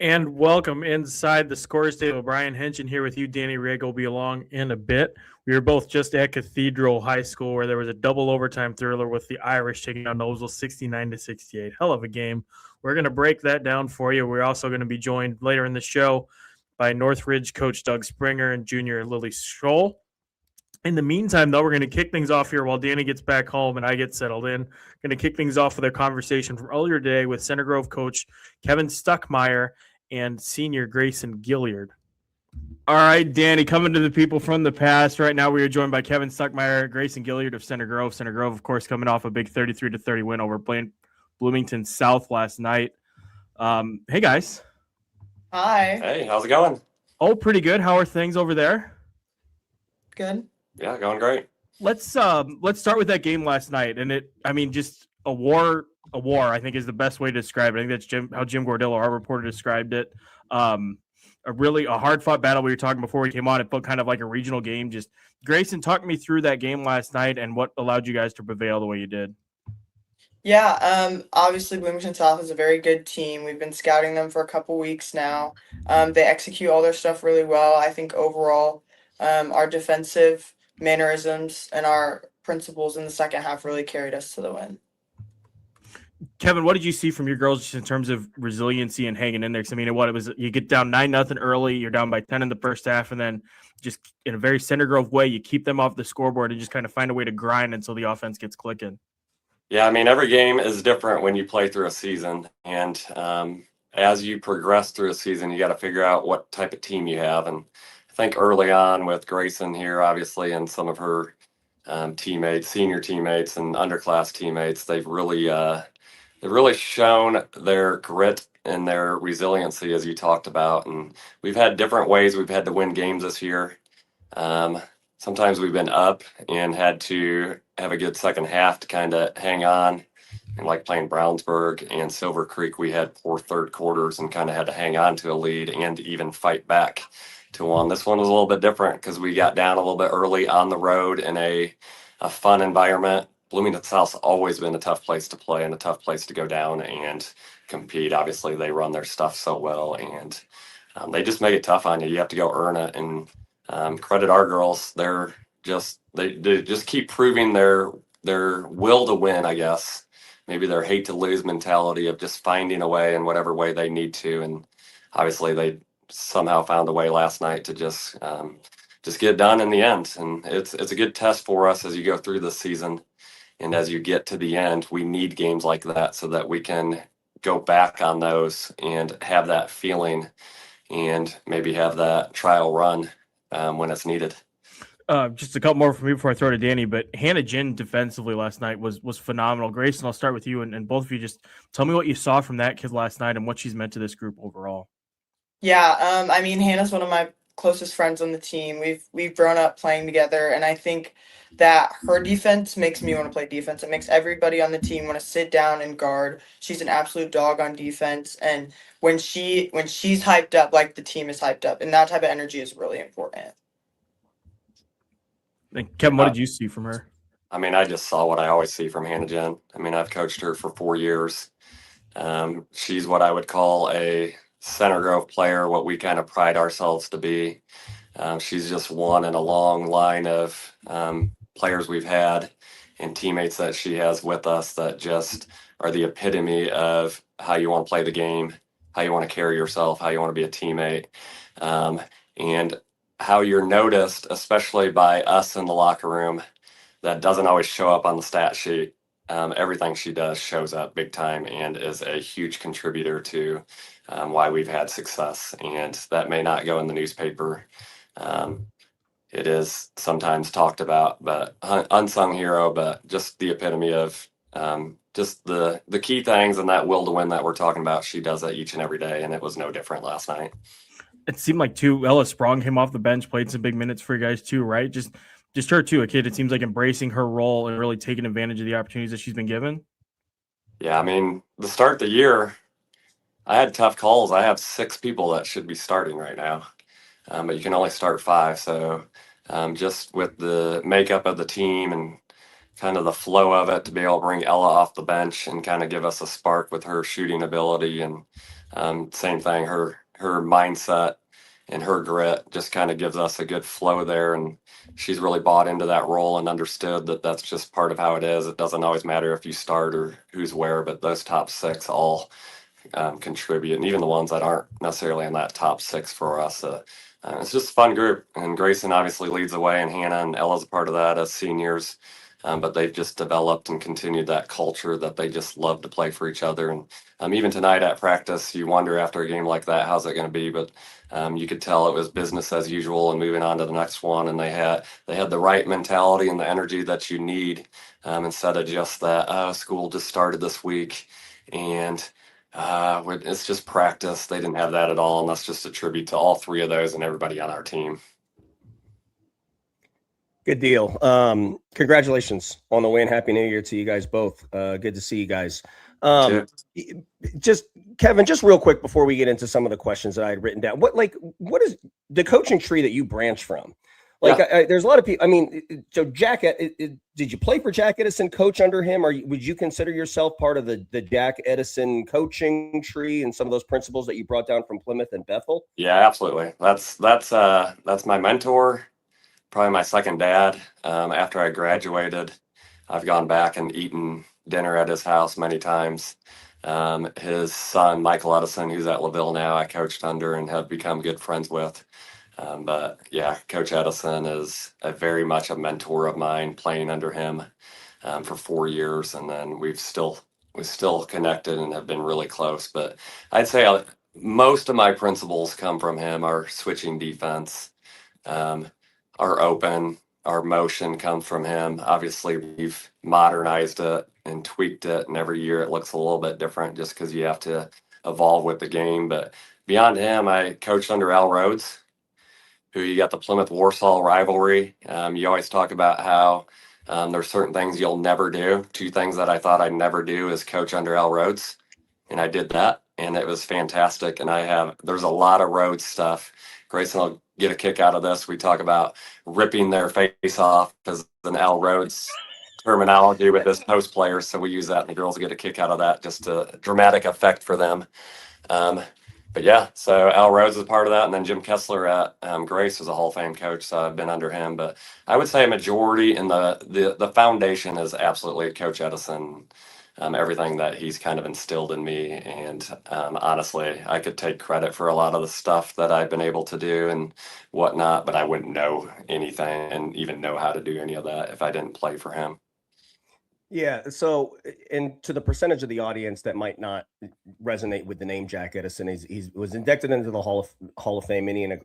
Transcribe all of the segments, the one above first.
And welcome inside the scores table. Brian Haenchen here with you. Danny Riego will be along in a bit. We were both just at Cathedral High School where there was a double overtime thriller with the Irish taking on Noblesville 69-68. Hell of a game. We're going to break that down for you. We're also going to be joined later in the show by Northridge coach Doug Springer and junior Lily Scholl. In the meantime, though, we're going to kick things off here while Danny gets back home and I get settled in. Going to kick things off with a conversation from earlier today with Center Grove coach Kevin Stuckmeyer and senior Gracyn Gilliard. All right, Danny, coming to the people from the past. Right now, we are joined by Kevin Stuckmeyer, Gracyn Gilliard of Center Grove. Center Grove, of course, coming off a big 33-30 win over Bloomington South last night. Hey, guys. Hi. Hey, how's it going? Oh, pretty good. How are things over there? Good. Yeah, going great. Let's start with that game last night, and just a war. I think is the best way to describe it. I think that's how Jim Gordillo, our reporter, described it. A hard fought battle. We were talking before we came on. It felt kind of like a regional game. Just Gracyn, talk me through that game last night and what allowed you guys to prevail the way you did. Yeah, obviously Bloomington South is a very good team. We've been scouting them for a couple weeks now. They execute all their stuff really well. I think overall, our defensive mannerisms and our principles in the second half really carried us to the win. Kevin, what did you see from your girls just in terms of resiliency and hanging in there? Because it was you get down 9-0 early, you're down by 10 in the first half, and then just in a very Center Grove way, you keep them off the scoreboard and just kind of find a way to grind until the offense gets clicking. Yeah, every game is different when you play through a season, and as you progress through a season, you got to figure out what type of team you have. And I think early on with Gracyn here, obviously, and some of her teammates, senior teammates, and underclass teammates, they've really shown their grit and their resiliency, as you talked about. And we've had different ways we've had to win games this year. Sometimes we've been up and had to have a good second half to kind of hang on. And like playing Brownsburg and Silver Creek, we had poor third quarters and kind of had to hang on to a lead and even fight back to one. This one was a little bit different because we got down a little bit early on the road in a fun environment. Bloomington South's always been a tough place to play and a tough place to go down and compete. Obviously, they run their stuff so well, and they just make it tough on you. You have to go earn it. And credit our girls; they just keep proving their will to win. I guess maybe their hate to lose mentality of just finding a way in whatever way they need to. And obviously, they somehow found a way last night to just get it done in the end. And it's a good test for us as you go through this season. And as you get to the end, we need games like that so that we can go back on those and have that feeling and maybe have that trial run when it's needed. Just a couple more from me before I throw to Danny, but Haenchen defensively last night was phenomenal. Gracyn, I'll start with you, and both of you just tell me what you saw from that kid last night and what she's meant to this group overall. Yeah, Hannah's one of my closest friends on the team. We've grown up playing together, and I think that her defense makes me want to play defense. It makes everybody on the team want to sit down and guard. She's an absolute dog on defense, and when she's hyped up, like the team is hyped up, and that type of energy is really important. And Kevin, what did you see from her? I just saw what I always see from Haenchen. I've coached her for 4 years. She's what I would call a Center Grove player, what we kind of pride ourselves to be. She's just one in a long line of players we've had and teammates that she has with us that just are the epitome of how you want to play the game, how you want to carry yourself, how you want to be a teammate, and how you're noticed, especially by us in the locker room. That doesn't always show up on the stat sheet. Everything she does shows up big time and is a huge contributor to why we've had success. And that may not go in the newspaper. It is sometimes talked about, but unsung hero, but just the epitome of just the key things and that will to win that we're talking about. She does that each and every day, and it was no different last night. It seemed like Ella Sprong came off the bench, played some big minutes for you guys too, right? Just her too, a kid, it seems like embracing her role and really taking advantage of the opportunities that she's been given. Yeah, the start of the year, I had tough calls. I have 6 people that should be starting right now, but you can only start 5. So just with the makeup of the team and kind of the flow of it, to be able to bring Ella off the bench and kind of give us a spark with her shooting ability and Same thing. Her mindset and her grit just kind of gives us a good flow there, and she's really bought into that role and understood that that's just part of how it is. It doesn't always matter if you start or who's where, but those top six all contribute, and even the ones that aren't necessarily in that top six for us. It's just a fun group, and Gracyn obviously leads the way, and Hannah and Ella's a part of that as seniors. But they've just developed and continued that culture that they just love to play for each other. And even tonight at practice, you wonder after a game like that, how's it going to be? But you could tell it was business as usual and moving on to the next one. And they had the right mentality and the energy that you need, instead of just that school just started this week and it's just practice. They didn't have that at all, and that's just a tribute to all three of those and everybody on our team. Good deal. Congratulations on the win. Happy New Year to you guys both. Good to see you guys. Just Kevin, just real quick before we get into some of the questions that I had written down. What is the coaching tree that you branch from? There's a lot of people. I mean, so Jack, did you play for Jack Edison, coach under him, or would you consider yourself part of the Jack Edison coaching tree and some of those principles that you brought down from Plymouth and Bethel? Yeah, absolutely. That's my mentor, probably my second dad. After I graduated, I've gone back and eaten dinner at his house many times. His son, Michael Edison, who's at LaVille now, I coached under and have become good friends with. But yeah, Coach Edison is very much a mentor of mine, playing under him for 4 years, and then we've still connected and have been really close. But I'd say most of my principles come from him. Our switching defense, our open, our motion comes from him. Obviously, we've modernized it and tweaked it, and every year it looks a little bit different just because you have to evolve with the game. But beyond him, I coached under Al Rhodes, who you got the Plymouth Warsaw rivalry. You always talk about how there's certain things you'll never do. Two things that I thought I'd never do is coach under Al Rhodes, and I did that, and it was fantastic. And there's a lot of Rhodes stuff. Gracyn will get a kick out of this. We talk about ripping their face off as an Al Rhodes terminology with this post players, so we use that, and the girls get a kick out of that, just a dramatic effect for them. But yeah, so Al Rhodes is part of that, and then Jim Kessler at Grace was a Hall of Fame coach, so I've been under him. But I would say a majority in the foundation is absolutely Coach Edison, everything that he's kind of instilled in me. And honestly, I could take credit for a lot of the stuff that I've been able to do and whatnot, but I wouldn't know anything and even know how to do any of that if I didn't play for him. Yeah. So, and to the percentage of the audience that might not resonate with the name Jack Edison, he was inducted into the Hall of Fame, Indiana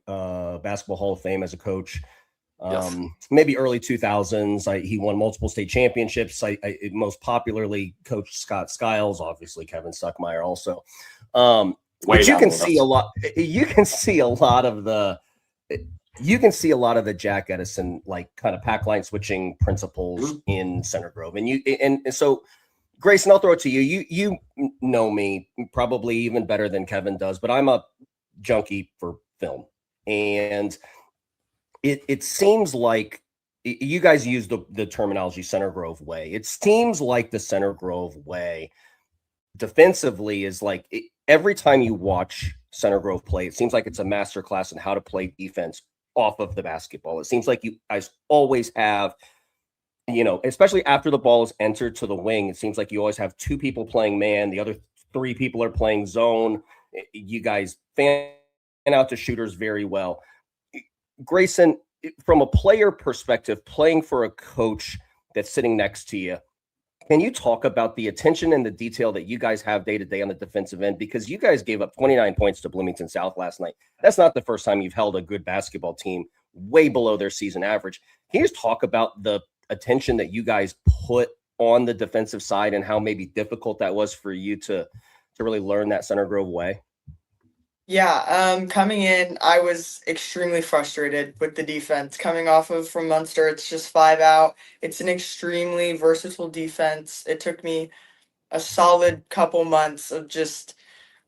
Basketball Hall of Fame as a coach. Yes. Maybe early 2000s. He won multiple state championships. I most popularly coached Scott Skiles, obviously Kevin Stuckmeyer also. But you can see a lot. You can see a lot of the. You can see a lot of the Jack Edison kind of pack line switching principles in Center Grove, and so Gracyn, I'll throw it to you. You know me probably even better than Kevin does, but I'm a junkie for film, and it seems like you guys use the terminology Center Grove way. It seems like the Center Grove way defensively is every time you watch Center Grove play, it seems like it's a master class in how to play defense off of the basketball. It seems like you guys always have, especially after the ball is entered to the wing, it seems like you always have two people playing man. The other three people are playing zone. You guys fan out the shooters very well. Gracyn, from a player perspective, playing for a coach that's sitting next to you, can you talk about the attention and the detail that you guys have day to day on the defensive end? Because you guys gave up 29 points to Bloomington South last night. That's not the first time you've held a good basketball team way below their season average. Can you just talk about the attention that you guys put on the defensive side and how maybe difficult that was for you to really learn that Center Grove way? Yeah, coming in, I was extremely frustrated with the defense. Coming off of from Munster, it's just 5 out. It's an extremely versatile defense. It took me a solid couple months of just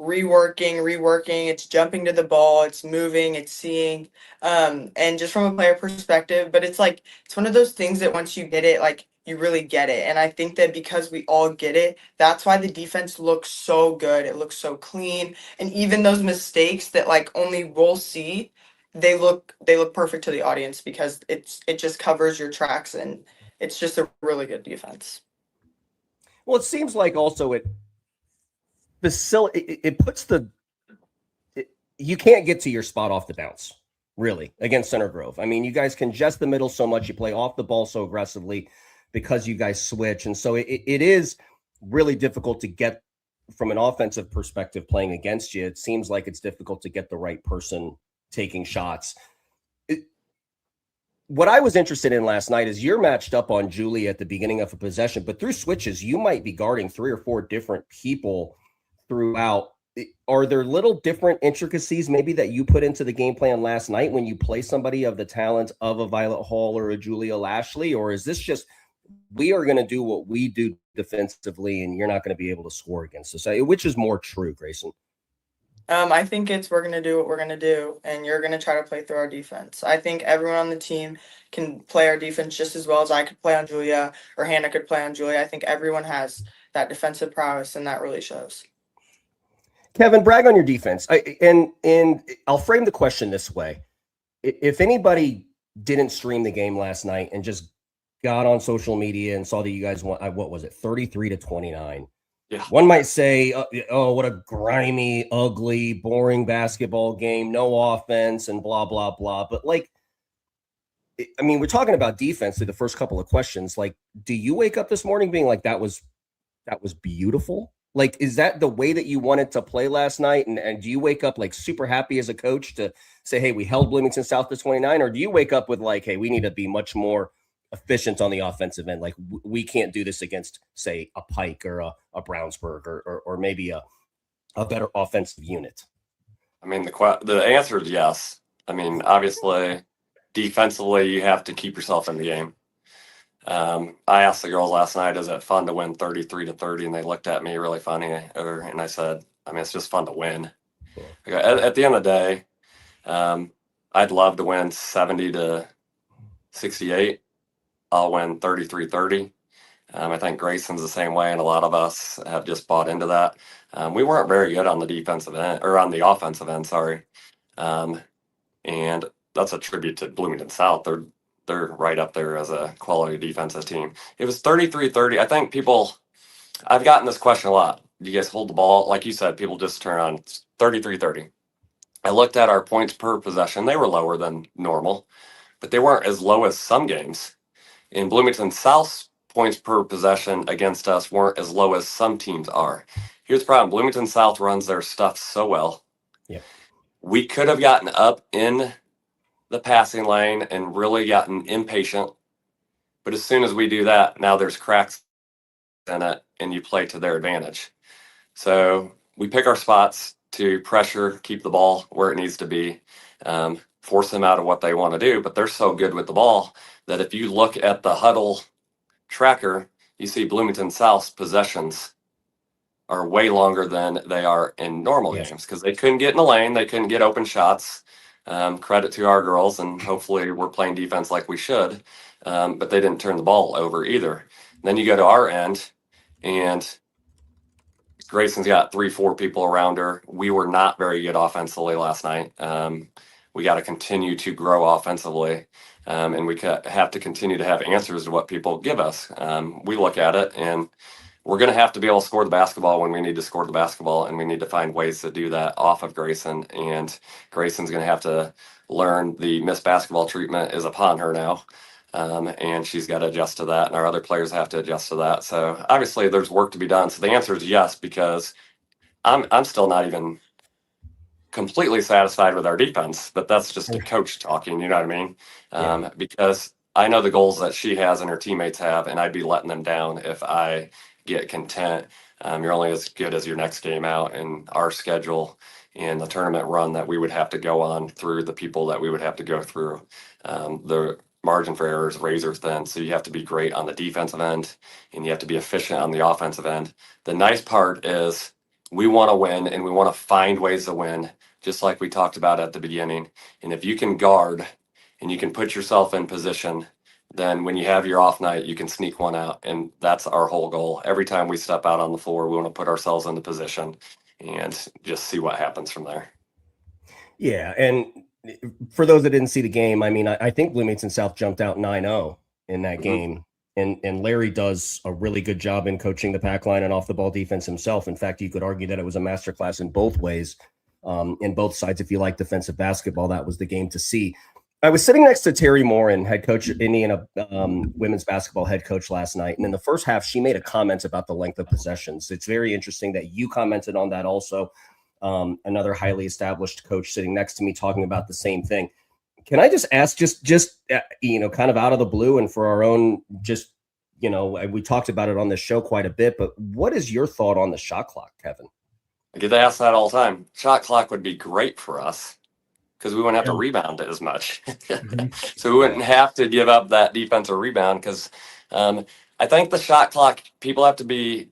reworking. It's jumping to the ball, it's moving, it's seeing, and just from a player perspective. But it's one of those things that once you get it, you really get it. And I think that because we all get it, that's why the defense looks so good. It looks so clean. And even those mistakes that like only we'll see, they look perfect to the audience because it just covers your tracks, and it's just a really good defense. Well, it seems like also it puts you can't get to your spot off the bounce, really, against Center Grove. I mean, you guys congest the middle so much, you play off the ball so aggressively because you guys switch. And so it is really difficult to get from an offensive perspective playing against you. It seems like it's difficult to get the right person taking shots. What I was interested in last night is you're matched up on Julie at the beginning of a possession, but through switches, you might be guarding 3 or 4 different people throughout. Are there little different intricacies maybe that you put into the game plan last night when you play somebody of the talent of a Violet Hall or a Julia Lashley? Or is this just, we are going to do what we do defensively and you're not going to be able to score against us? Which is more true, Gracyn? I think we're going to do what we're going to do, and you're going to try to play through our defense. I think everyone on the team can play our defense just as well as I could play on Julia or Hannah could play on Julia. I think everyone has that defensive prowess, and that really shows. Kevin, brag on your defense. And I'll frame the question this way. If anybody didn't stream the game last night and just got on social media and saw that you guys won, what was it, 33-29? Yeah. One might say, oh, what a grimy, ugly, boring basketball game, no offense and blah, blah, blah. But like, I mean, we're talking about defense through the first couple of questions. Like, do you wake up this morning being like, that was beautiful? Like, is that the way that you wanted to play last night? And do you wake up like super happy as a coach to say, hey, we held Bloomington South to 29? Or do you wake up with like, hey, we need to be much more efficient on the offensive end? Like, we can't do this against, say, a Pike or a Brownsburg or maybe a better offensive unit? I mean, the answer is yes. I mean, obviously, defensively, you have to keep yourself in the game. I asked the girls last night, is it fun to win 33-30? And they looked at me really funny. And I said, I mean, it's just fun to win. Yeah. At the end of the day, I'd love to win 70-68. I'll win 33-30. I think Gracyn's the same way, and a lot of us have just bought into that. We weren't very good on the defensive end, or on the offensive end, sorry. And that's a tribute to Bloomington South. They're right up there as a quality defensive team. It was 33-30. I think I've gotten this question a lot. Do you guys hold the ball? Like you said, people just turn on 33-30. I looked at our points per possession. They were lower than normal, but they weren't as low as some games. In Bloomington South's points per possession against us weren't as low as some teams are. Here's the problem. Bloomington South runs their stuff so well. Yeah. We could have gotten up in the passing lane and really gotten impatient. But as soon as we do that, now there's cracks in it and you play to their advantage. So we pick our spots to pressure, keep the ball where it needs to be, force them out of what they want to do. But they're so good with the ball that if you look at the huddle tracker, you see Bloomington South's possessions are way longer than they are in normal games because they couldn't get in the lane. They couldn't get open shots. Credit to our girls, and hopefully we're playing defense like we should, but they didn't turn the ball over either. Then you go to our end, and Gracyn's got 3-4 people around her. We were not very good offensively last night. We got to continue to grow offensively, and we have to continue to have answers to what people give us. We look at it, and we're going to have to be able to score the basketball when we need to score the basketball, and we need to find ways to do that off of Gracyn. And Gracyn's going to have to learn the missed basketball treatment is upon her now, and she's got to adjust to that, and our other players have to adjust to that. So obviously there's work to be done. So the answer is yes, because I'm still not even completely satisfied with our defense, but that's just a coach talking, you know what I mean? Because I know the goals that she has and her teammates have, and I'd be letting them down if I get content. You're only as good as your next game out, and our schedule and the tournament run that we would have to go on through, the people that we would have to go through. The margin for error is razor thin, so you have to be great on the defensive end and you have to be efficient on the offensive end. The nice part is we want to win, and we want to find ways to win, just like we talked about at the beginning. And if you can guard and you can put yourself in position, then when you have your off night, you can sneak one out. And that's our whole goal. Every time we step out on the floor, we want to put ourselves into position and just see what happens from there. Yeah. And for those that didn't see the game, I mean, I think Bloomington South jumped out 9-0 in that game. And Larry does a really good job in coaching the pack line and off the ball defense himself. In fact, you could argue that it was a masterclass in both ways, in both sides. If you like defensive basketball, that was the game to see. I was sitting next to Terry Morin, head coach, Indiana women's basketball head coach last night. And in the first half, she made a comment about the length of possessions. It's very interesting that you commented on that also. Another highly established coach sitting next to me talking about the same thing. Can I just ask, just kind of out of the blue and for our own, we talked about it on this show quite a bit, but what is your thought on the shot clock, Kevin? I get asked that all the time. Shot clock would be great for us because we wouldn't have to rebound it as much. So we wouldn't have to give up that defensive rebound because I think the shot clock, people have to be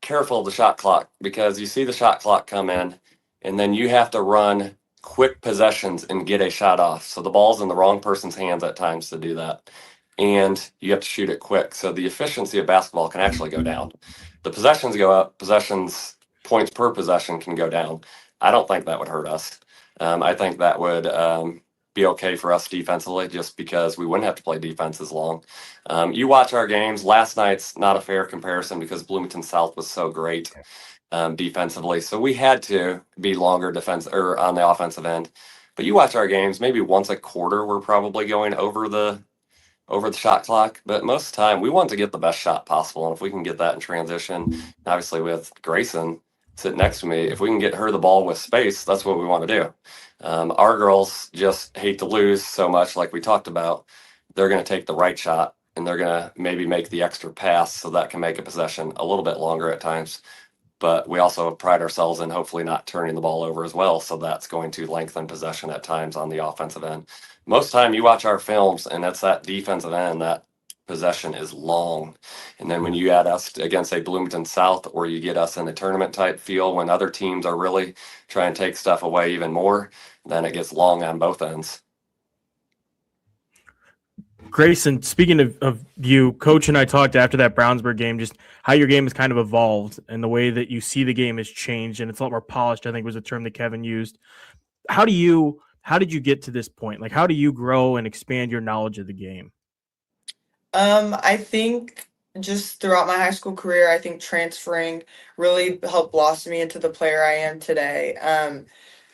careful of the shot clock because you see the shot clock come in and then you have to run quick possessions and get a shot off. So the ball's in the wrong person's hands at times to do that. And you have to shoot it quick. So the efficiency of basketball can actually go down. The possessions go up, points per possession can go down. I don't think that would hurt us. I think that would be okay for us defensively just because we wouldn't have to play defense as long. You watch our games. Last night's not a fair comparison because Bloomington South was so great defensively. So we had to be longer on the offensive end. But you watch our games, maybe once a quarter, we're probably going over the shot clock. But most of the time, we want to get the best shot possible. And if we can get that in transition, obviously with Gracyn sitting next to me, if we can get her the ball with space, that's what we want to do. Our girls just hate to lose so much, like we talked about. They're going to take the right shot, and they're going to maybe make the extra pass so that can make a possession a little bit longer at times. But we also pride ourselves in hopefully not turning the ball over as well. So that's going to lengthen possession at times on the offensive end. Most of the time you watch our films and it's that defensive end, that possession is long. And then when you add us against a Bloomington South or you get us in a tournament type feel when other teams are really trying to take stuff away even more, then it gets long on both ends. Gracyn, speaking of you, Coach and I talked after that Brownsburg game, just how your game has kind of evolved and the way that you see the game has changed, and it's a lot more polished, I think was a term that Kevin used. How did you get to this point? Like, how do you grow and expand your knowledge of the game? I think just throughout my high school career, I think transferring really helped blossom me into the player I am today.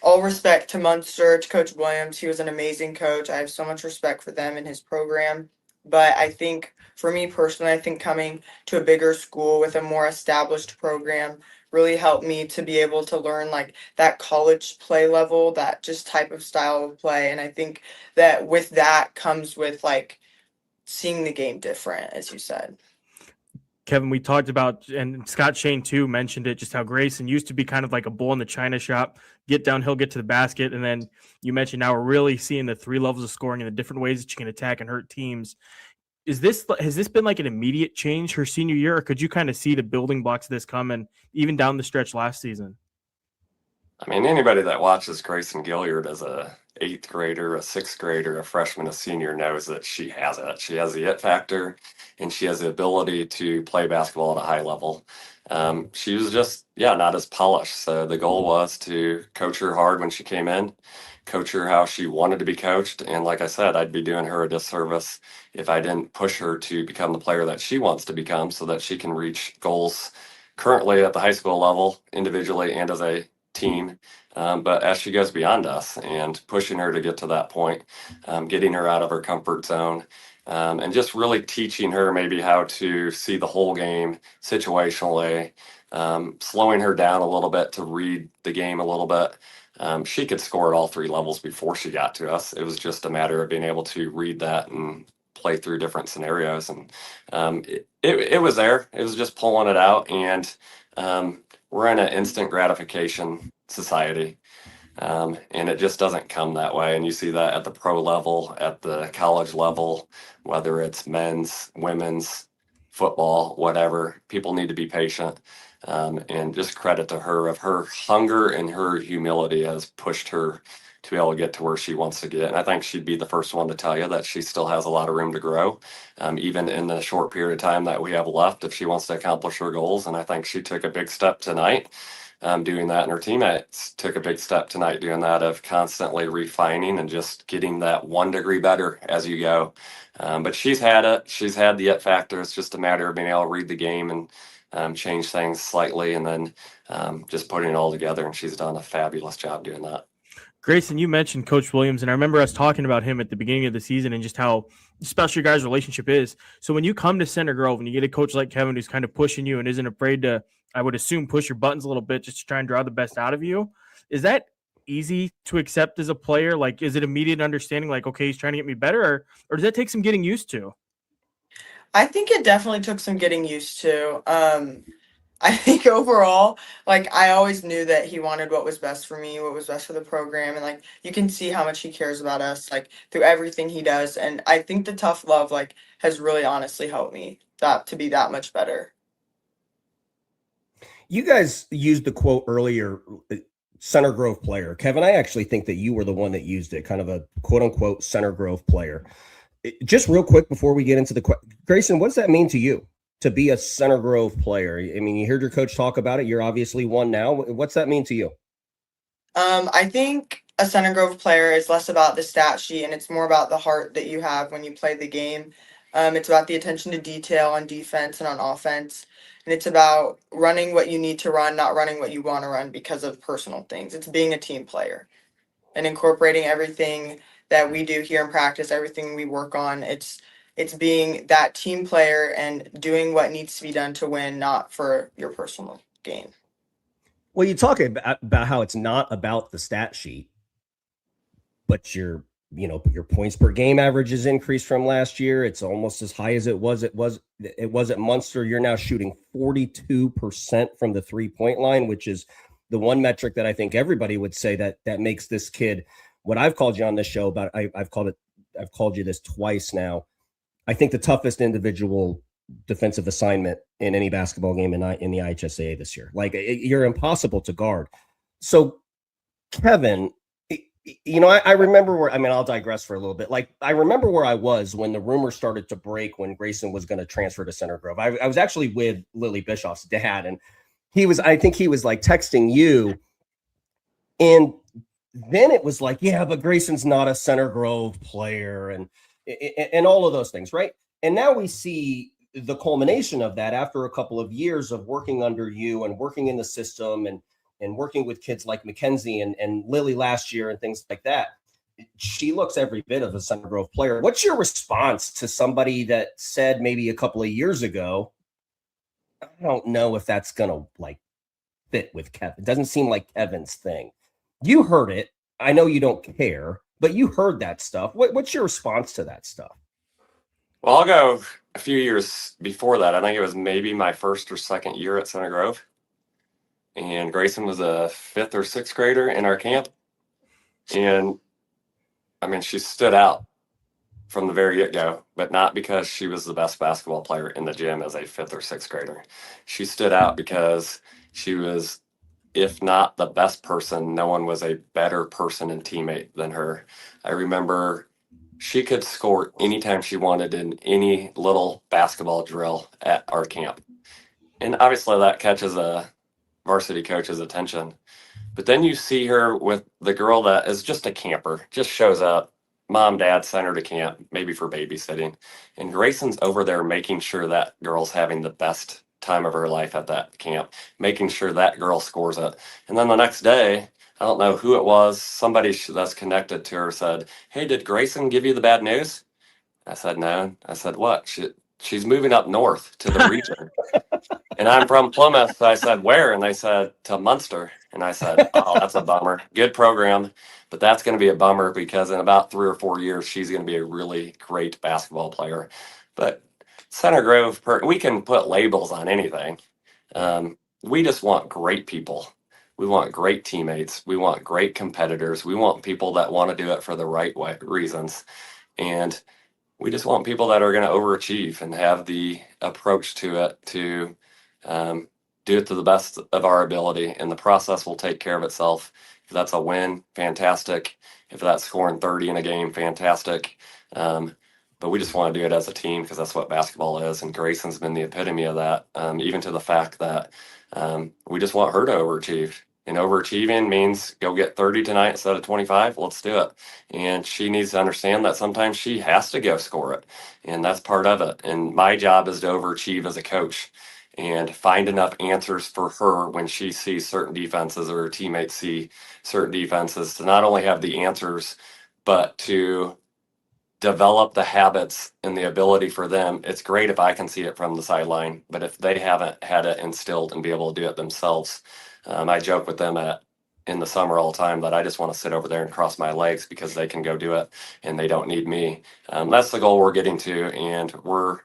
All respect to Munster, to Coach Williams. He was an amazing coach. I have so much respect for them and his program. But I think for me personally, I think coming to a bigger school with a more established program really helped me to be able to learn like that college play level, that just type of style of play. And I think that with that comes with like seeing the game different, as you said. Kevin, we talked about, and Scott Shane too mentioned it, just how Gracyn used to be kind of like a bull in the china shop, get downhill, get to the basket. And then you mentioned now we're really seeing the three levels of scoring and the different ways that you can attack and hurt teams. Has this been like an immediate change her senior year, or could you kind of see the building blocks of this coming even down the stretch last season? I mean, anybody that watches Gracyn Gilliard as a 8th grader, a 6th grader, a freshman, a senior knows that she has it. She has the it factor, and she has the ability to play basketball at a high level. She was just, not as polished. So the goal was to coach her hard when she came in, coach her how she wanted to be coached. And like I said, I'd be doing her a disservice if I didn't push her to become the player that she wants to become so that she can reach goals currently at the high school level, individually and as a team. But as she goes beyond us and pushing her to get to that point, getting her out of her comfort zone, and just really teaching her maybe how to see the whole game situationally, slowing her down a little bit to read the game a little bit. She could score at all 3 levels before she got to us. It was just a matter of being able to read that and play through different scenarios. And it was there. It was just pulling it out. And we're in an instant gratification society. And it just doesn't come that way. And you see that at the pro level, at the college level, whether it's men's, women's, football, whatever. People need to be patient. And just credit to her of her hunger and her humility has pushed her to be able to get to where she wants to get. And I think she'd be the first one to tell you that she still has a lot of room to grow, even in the short period of time that we have left, if she wants to accomplish her goals. And I think she took a big step tonight doing that, and her teammates took a big step tonight doing that, of constantly refining and just getting that 1 degree better as you go. But she's had it. She's had the it factor. It's just a matter of being able to read the game and change things slightly, and then just putting it all together. And she's done a fabulous job doing that. Gracyn, you mentioned Coach Williams, and I remember us talking about him at the beginning of the season and just how special your guys' relationship is. So when you come to Center Grove and you get a coach like Kevin who's kind of pushing you and isn't afraid to, I would assume, push your buttons a little bit just to try and draw the best out of you, is that easy to accept as a player? Like, is it immediate understanding, like, okay, he's trying to get me better, or does that take some getting used to? I think it definitely took some getting used to. I think overall, like, I always knew that he wanted what was best for me, what was best for the program, and like you can see how much he cares about us, like through everything he does. And I think the tough love, like, has really honestly helped me to be that much better. You guys used the quote earlier, Center Grove player. Kevin, I actually think that you were the one that used it, kind of a quote unquote Center Grove player. Just real quick before we get into the Gracyn, what does that mean to you to be a Center Grove player? I mean, you heard your coach talk about it. You're obviously one now. What's that mean to you? I think a Center Grove player is less about the stat sheet and it's more about the heart that you have when you play the game. It's about the attention to detail on defense and on offense. And it's about running what you need to run, not running what you want to run because of personal things. It's being a team player and incorporating everything that we do here in practice, everything we work on. It's being that team player and doing what needs to be done to win, not for your personal gain. Well, you talk about how it's not about the stat sheet, but your points per game average has increased from last year. It's almost as high as it was at Munster. You're now shooting 42% from the 3-point line, which is the one metric that I think everybody would say that makes this kid, what I've called you on this show about, I've called you this twice now, I think the toughest individual defensive assignment in any basketball game in the IHSAA this year. Like, you're impossible to guard. So, Kevin, I remember I'll digress for a little bit. Like, I remember where I was when the rumor started to break when Gracyn was going to transfer to Center Grove. I was actually with Lily Bischoff's dad, and I think he was like texting you. And then it was like, yeah, but Grayson's not a Center Grove player and all of those things, right? And now we see the culmination of that after a couple of years of working under you and working in the system and working with kids like McKenzie and Lily last year and things like that. She looks every bit of a Center Grove player. What's your response to somebody that said maybe a couple of years ago, I don't know if that's going to like fit with Kevin? It doesn't seem like Kevin's thing. You heard it. I know you don't care, but you heard that stuff. What's your response to that stuff? Well, I'll go a few years before that. I think it was maybe my first or second year at Center Grove. And Gracyn was a 5th or 6th grader in our camp. And I mean, she stood out from the very get-go, but not because she was the best basketball player in the gym as a 5th or 6th grader. She stood out because she was, if not the best person, no one was a better person and teammate than her. I remember she could score anytime she wanted in any little basketball drill at our camp. And obviously that catches a varsity coach's attention. But then you see her with the girl that is just a camper, just shows up, mom, dad sent her to camp, maybe for babysitting. And Gracyn's over there making sure that girl's having the best time of her life at that camp, making sure that girl scores it. And then the next day, I don't know who it was, somebody that's connected to her said, "Hey, did Gracyn give you the bad news?" I said, "No." I said, "What?" She's moving up north to the region. And I'm from Plymouth. So I said, "Where?" And they said, "To Munster." And I said, "Oh, that's a bummer. Good program, but that's going to be a bummer because in about 3 or 4 years, she's going to be a really great basketball player." But Center Grove, we can put labels on anything. We just want great people. We want great teammates. We want great competitors. We want people that want to do it for the right reasons. And we just want people that are going to overachieve and have the approach to it to do it to the best of our ability. And the process will take care of itself. If that's a win, fantastic. If that's scoring 30 in a game, fantastic. But we just want to do it as a team because that's what basketball is. And Gracyn's been the epitome of that, even to the fact that we just want her to overachieve. And overachieving means go get 30 tonight instead of 25. Let's do it. And she needs to understand that sometimes she has to go score it. And that's part of it. And my job is to overachieve as a coach and find enough answers for her when she sees certain defenses or her teammates see certain defenses to not only have the answers, but to develop the habits and the ability for them. It's great if I can see it from the sideline, but if they haven't had it instilled and be able to do it themselves, I joke with them in the summer all the time that I just want to sit over there and cross my legs because they can go do it and they don't need me. That's the goal we're getting to, and we're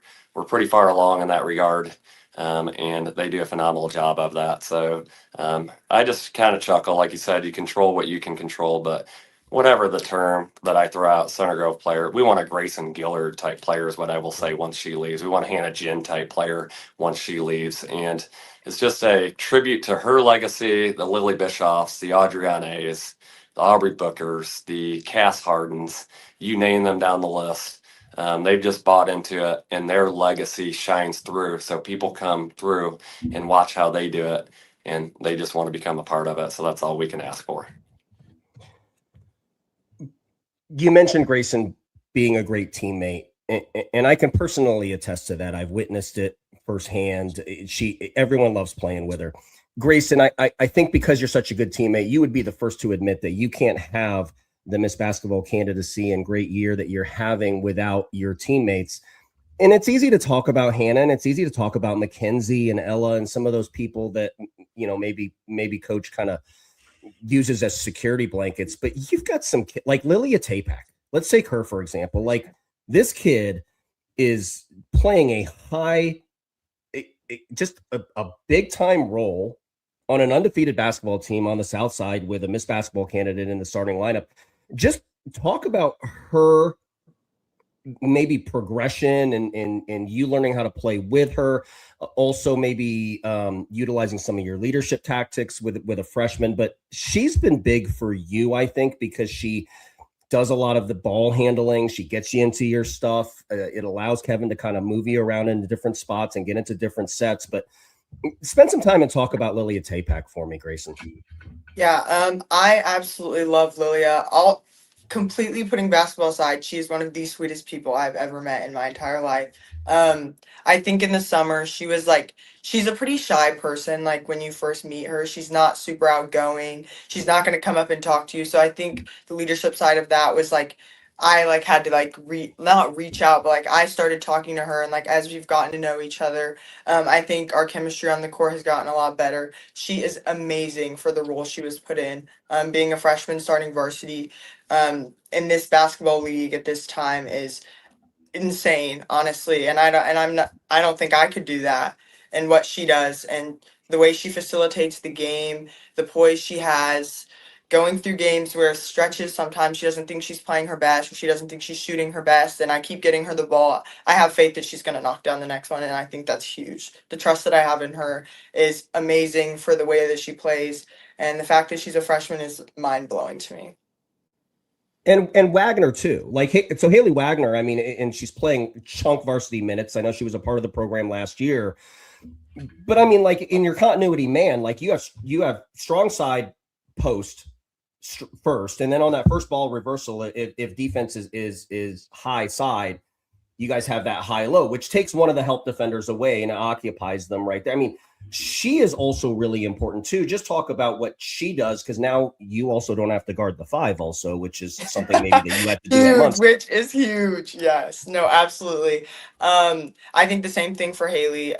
pretty far along in that regard. And they do a phenomenal job of that. So I just kind of chuckle, like you said, you control what you can control, but whatever the term that I throw out, Center Grove player, we want a Gracyn Gilliard type player is what I will say once she leaves. We want a Haenchen type player once she leaves. And it's just a tribute to her legacy, the Lily Bischoffs, the Adrianes, the Aubrey Bookers, the Cass Hardens, you name them down the list. They've just bought into it and their legacy shines through. So people come through and watch how they do it and they just want to become a part of it. So that's all we can ask for. You mentioned Gracyn being a great teammate, and I can personally attest to that. I've witnessed it firsthand. Everyone loves playing with her. Gracyn, I think because you're such a good teammate, you would be the first to admit that you can't have the Miss Basketball candidacy and great year that you're having without your teammates. And it's easy to talk about Hannah, and it's easy to talk about McKenzie and Ella and some of those people that, you know, maybe coach kind of uses as security blankets, but you've got some like Lily Scholl. Let's take her, for example. Like, this kid is playing a big time role on an undefeated basketball team on the South Side with a Miss Basketball candidate in the starting lineup. Just talk about her maybe progression and you learning how to play with her. Also maybe utilizing some of your leadership tactics with a freshman, but she's been big for you, I think, because she does a lot of the ball handling. She gets you into your stuff. It allows Kevin to kind of move you around into different spots and get into different sets. But spend some time and talk about Lily Scholl for me, Gracyn. Yeah, I absolutely love Lilia. I'll completely putting basketball aside, she's one of the sweetest people I've ever met in my entire life. I think in the summer she's a pretty shy person. Like, when you first meet her, she's not super outgoing. She's not going to come up and talk to you. So I think the leadership side of that was I had to not reach out, but I started talking to her, and as we've gotten to know each other, I think our chemistry on the court has gotten a lot better. She is amazing for the role she was put in. Being a freshman starting varsity in this basketball league at this time is insane, honestly. And I don't think I could do that. And what she does, and the way she facilitates the game, the poise she has, going through games where stretches sometimes she doesn't think she's playing her best, or she doesn't think she's shooting her best, and I keep getting her the ball. I have faith that she's going to knock down the next one, and I think that's huge. The trust that I have in her is amazing for the way that she plays, and the fact that she's a freshman is mind-blowing to me. And Wagner too. So Haley Wagner, I mean, and she's playing chunk varsity minutes. I know she was a part of the program last year, but I mean, in your continuity, man, you have strong side post first, and then on that first ball reversal, if defense is high side, you guys have that high low, which takes one of the help defenders away and it occupies them right there. I mean, she is also really important too. Just talk about what she does, because now you also don't have to guard the 5 also, which is something maybe that you have to do at months. Which is huge. Yes, no, absolutely. I think the same thing for Haley.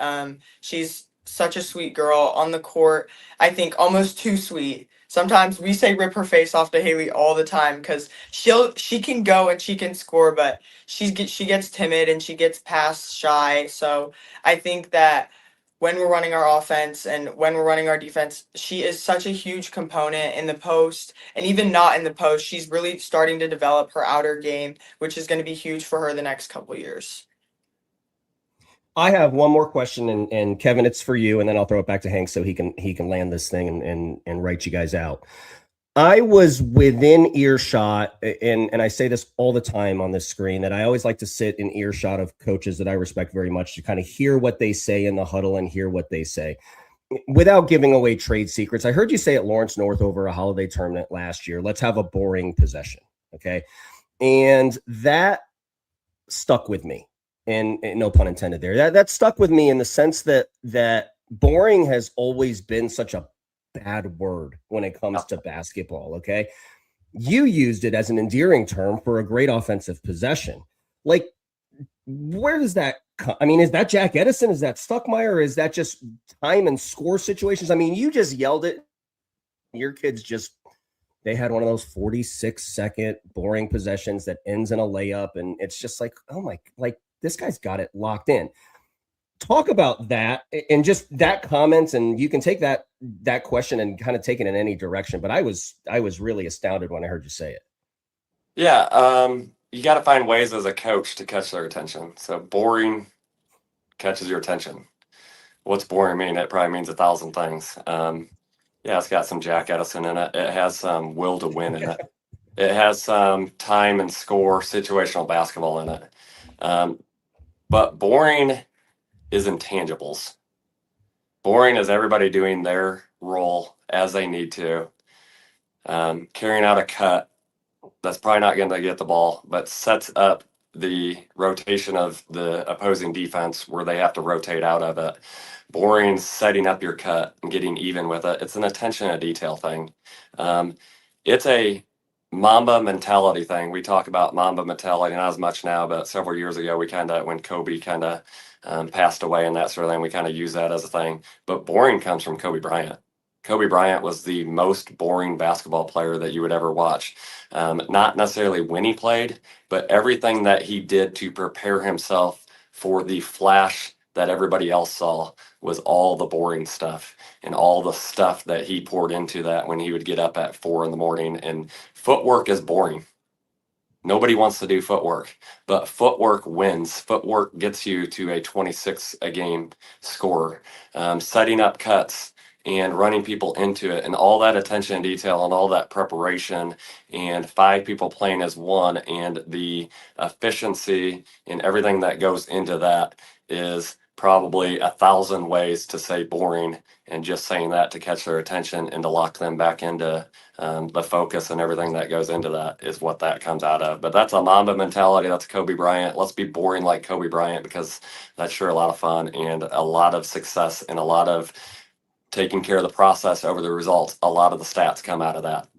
She's such a sweet girl on the court. I think almost too sweet. Sometimes we say rip her face off to Haley all the time, because she can go and she can score, but she gets timid and she gets past shy. So I think that when we're running our offense and when we're running our defense, she is such a huge component in the post, and even not in the post. She's really starting to develop her outer game, which is going to be huge for her the next couple of years. I have one more question, and Kevin, it's for you, and then I'll throw it back to Hank so he can land this thing and write you guys out. I was within earshot, and I say this all the time on this screen, that I always like to sit in earshot of coaches that I respect very much to kind of hear what they say in the huddle and hear what they say. Without giving away trade secrets, I heard you say at Lawrence North over a holiday tournament last year, let's have a boring possession, okay? And that stuck with me, and no pun intended there. That stuck with me in the sense that boring has always been such a bad word when it comes to basketball, okay? You used it as an endearing term for a great offensive possession. Like, where does that come? I mean, is that Jack Edison? Is that Stuckmeyer? Or is that just time and score situations? I mean, you just yelled it. Your kids just, they had one of those 46-second boring possessions that ends in a layup. And it's just like, oh my, like, this guy's got it locked in. Talk about that and just that comments, and you can take that question and kind of take it in any direction. But I was really astounded when I heard you say it. Yeah, you got to find ways as a coach to catch their attention. So boring catches your attention. What's boring mean? It probably means 1,000 things. Yeah, it's got some Jack Edison in it. It has some will to win in it. It has some time and score situational basketball in it. But boring is intangibles. Boring is everybody doing their role as they need to. Carrying out a cut that's probably not going to get the ball, but sets up the rotation of the opposing defense where they have to rotate out of it. Boring, setting up your cut and getting even with it. It's an attention to detail thing. It's a Mamba mentality thing. We talk about Mamba mentality, not as much now, but several years ago, when Kobe kind of passed away and that sort of thing, we kind of use that as a thing. But boring comes from Kobe Bryant. Kobe Bryant was the most boring basketball player that you would ever watch. Not necessarily when he played, but everything that he did to prepare himself for the flash that everybody else saw was all the boring stuff and all the stuff that he poured into that when he would get up at 4 a.m. And footwork is boring. Nobody wants to do footwork, but footwork wins. Footwork gets you to a 26 a game score. Setting up cuts and running people into it and all that attention and detail and all that preparation and 5 people playing as one and the efficiency and everything that goes into that is probably 1,000 ways to say boring, and just saying that to catch their attention and to lock them back into the focus and everything that goes into that is what that comes out of. But that's a Mamba mentality. That's Kobe Bryant. Let's be boring like Kobe Bryant, because that's sure a lot of fun and a lot of success and a lot of taking care of the process over the results. A lot of the stats come out of that.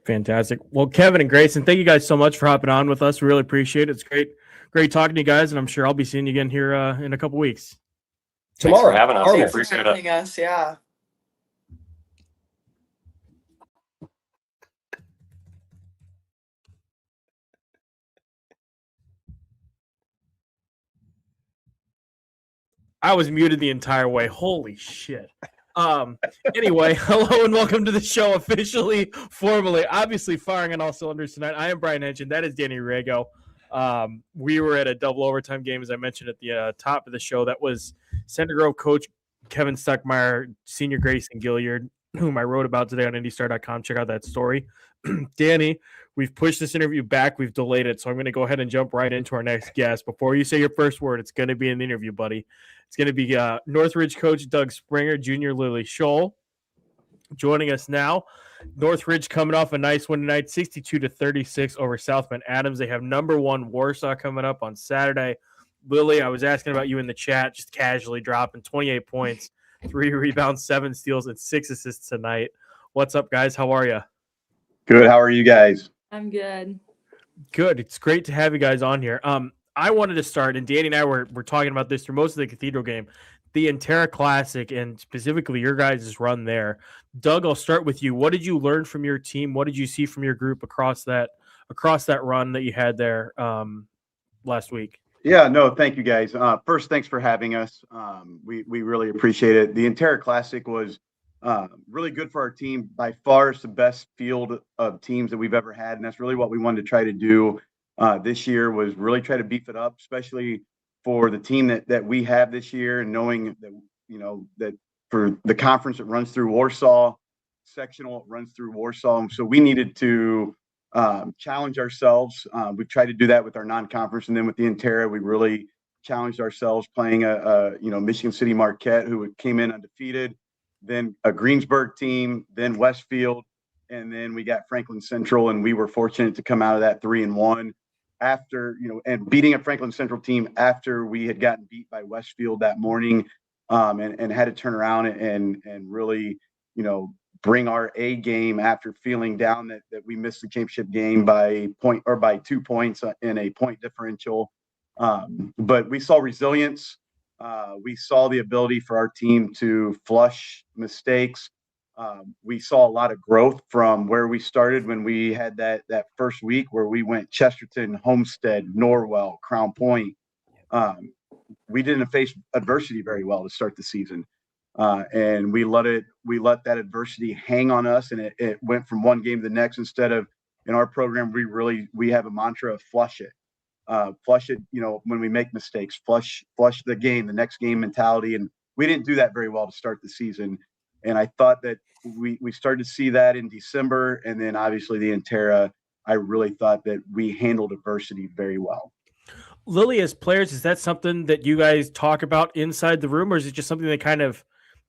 Fantastic. Well, Kevin and Gracyn, thank you guys so much for hopping on with us. We really appreciate it. It's great talking to you guys, and I'm sure I'll be seeing you again here in a couple weeks. Tomorrow. Thanks for having us. Thanks Appreciate for having us. Yeah. I was muted the entire way. Holy shit. Anyway, hello and welcome to the show officially, formally, obviously firing on all cylinders tonight. I am Brian Haenchen. That is Danny Riego. We were at a double overtime game, as I mentioned at the top of the show. That was Center Grove coach Kevin Stuckmeyer, senior Gracyn Gilliard, whom I wrote about today on IndyStar.com. Check out that story. Danny, we've pushed this interview back. We've delayed it. So I'm going to go ahead and jump right into our next guest. Before you say your first word, it's going to be in the interview, buddy. It's going to be Northridge coach Doug Springer, junior Lily Scholl, joining us now. Northridge coming off a nice win tonight, 62-36 over South Bend Adams. They have number 1 Warsaw coming up on Saturday. Lily, I was asking about you in the chat, just casually dropping 28 points, 3 rebounds, 7 steals, and 6 assists tonight. What's up, guys? How are you? Good. How are you guys? I'm good. Good. It's great to have you guys on here. I wanted to start, and Danny and I were talking about this through most of the Cathedral game, the Intera Classic, and specifically your guys' run there. Doug, I'll start with you. What did you learn from your team? What did you see from your group across that run that you had there last week? Yeah, no, thank you guys. First, thanks for having us. We really appreciate it. The Intera Classic was really good for our team. By far, it's the best field of teams that we've ever had, and that's really what we wanted to try to do this year, was really try to beef it up, especially for the team that we have this year, and knowing that, that for the conference that runs through Warsaw, sectional runs through Warsaw. And so we needed to challenge ourselves. We tried to do that with our non-conference, and then with the Intera, we really challenged ourselves playing a Michigan City Marquette, who came in undefeated, then a Greensburg team, then Westfield, and then we got Franklin Central, and we were fortunate to come out of that 3-1 after, and beating a Franklin Central team after we had gotten beat by Westfield that morning, and had to turn around and really, bring our A game after feeling down that we missed the championship game by 2 points in a point differential. But we saw resilience. We saw the ability for our team to flush mistakes. We saw a lot of growth from where we started when we had that first week where we went Chesterton, Homestead, Norwell, Crown Point. We didn't face adversity very well to start the season. And we let that adversity hang on us, and it went from one game to the next. Instead of, in our program, we have a mantra of flush it, when we make mistakes, flush the game, the next game mentality. And we didn't do that very well to start the season. And I thought that we started to see that in December, and then obviously the Intera, I really thought that we handled adversity very well. Lily, as players, is that something that you guys talk about inside the room, or is it just something that kind of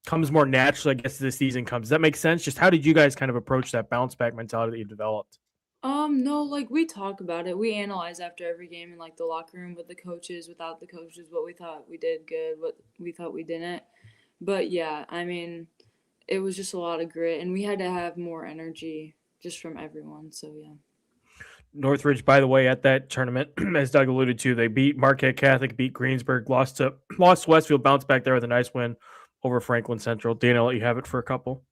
comes more naturally, I guess, as the season comes? Does that make sense? Just how did you guys kind of approach that bounce back mentality that you developed? No, like we talk about it. We analyze after every game in like the locker room with the coaches, without the coaches, what we thought we did good, what we thought we didn't. But yeah, I mean, it was just a lot of grit, and we had to have more energy just from everyone. So yeah. Northridge, by the way, at that tournament, as Doug alluded to, they beat Marquette Catholic, beat Greensburg, lost to Westfield, bounced back there with a nice win over Franklin Central. Dan, I'll let you have it for a couple.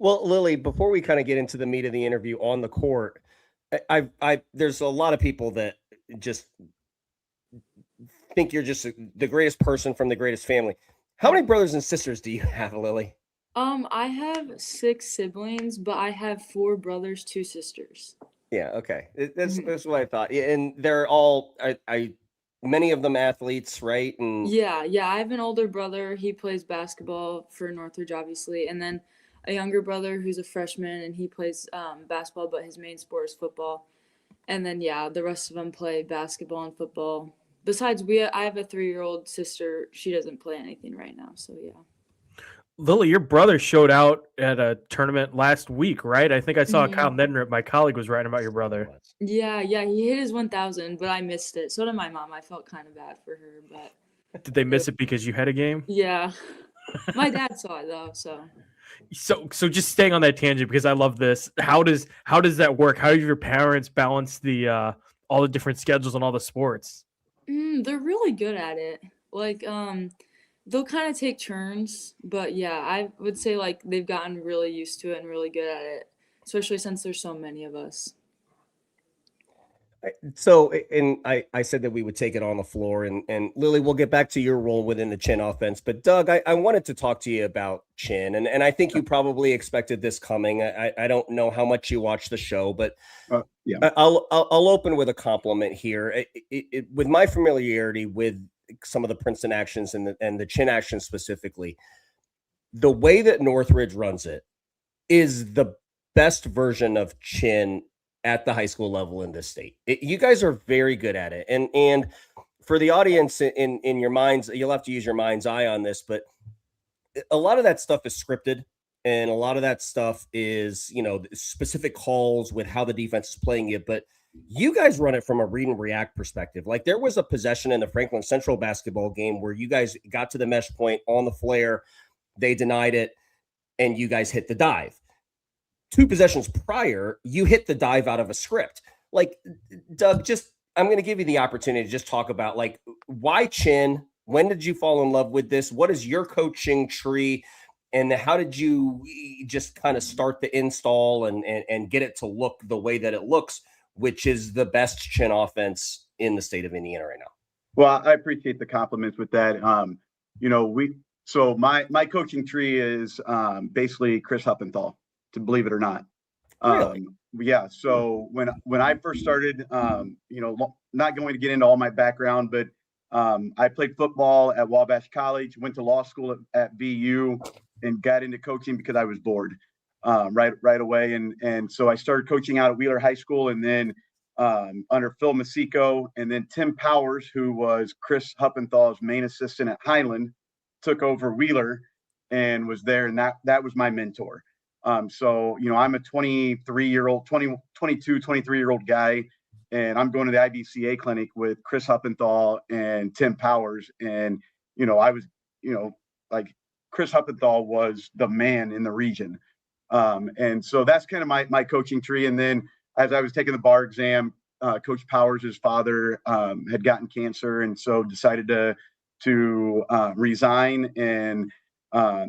Well, Lily, before we kind of get into the meat of the interview on the court, there's a lot of people that just think you're just the greatest person from the greatest family. How many brothers and sisters do you have, Lily? I have 6 siblings, but I have 4 brothers, 2 sisters. Yeah, okay. That's what I thought. And they're all many of them athletes, right? And Yeah, I have an older brother. He plays basketball for Northridge, obviously, and then a younger brother who's a freshman, and he plays basketball, but his main sport is football. And then the rest of them play basketball and football. Besides, I have a 3-year-old sister. She doesn't play anything right now, so yeah. Lily, your brother showed out at a tournament last week, right? I think I saw Kyle Nedner. My colleague was writing about your brother. Yeah, he hit his 1,000, but I missed it. So did my mom. I felt kind of bad for her, but Did they miss it because you had a game? yeah. My dad saw it though, so. So just staying on that tangent, because I love this. How does that work? How do your parents balance the all the different schedules and all the sports? They're really good at it. Like, they'll kind of take turns, but yeah, I would say like they've gotten really used to it and really good at it, especially since there's so many of us. So, and I said that we would take it on the floor, and Lily, we'll get back to your role within the Chin offense. But Doug, I wanted to talk to you about Chin, and I think you probably expected this coming. I don't know how much you watch the show, but yeah, I'll open with a compliment here. With my familiarity with some of the Princeton actions and the Chin actions specifically, the way that Northridge runs it is the best version of Chin at the high school level in this state. You guys are very good at it. And for the audience in your minds, you'll have to use your mind's eye on this, but a lot of that stuff is scripted. And a lot of that stuff is, specific calls with how the defense is playing it. But you guys run it from a read and react perspective. Like there was a possession in the Franklin Central basketball game where you guys got to the mesh point on the flare. They denied it, and you guys hit the dive. 2 possessions prior, you hit the dive out of a script. Like, Doug, I'm going to give you the opportunity to just talk about, like, why Chin? When did you fall in love with this? What is your coaching tree? And how did you just kind of start the install and get it to look the way that it looks, which is the best Chin offense in the state of Indiana right now? Well, I appreciate the compliments with that. So my coaching tree is basically Chris Huppenthal, to believe it or not. Really? Yeah. So when I first started, not going to get into all my background, but I played football at Wabash College, went to law school at VU, and got into coaching because I was bored. right away. And so I started coaching out at Wheeler High School, and then under Phil Masico, and then Tim Powers, who was Chris Huppenthal's main assistant at Highland, took over Wheeler and was there. And that was my mentor. So, I'm a 23-year-old guy, and I'm going to the IBCA clinic with Chris Huppenthal and Tim Powers. And, I was, like Chris Huppenthal was the man in the region. And so that's kind of my coaching tree. And then as I was taking the bar exam, Coach Powers' father had gotten cancer, and so decided to resign. And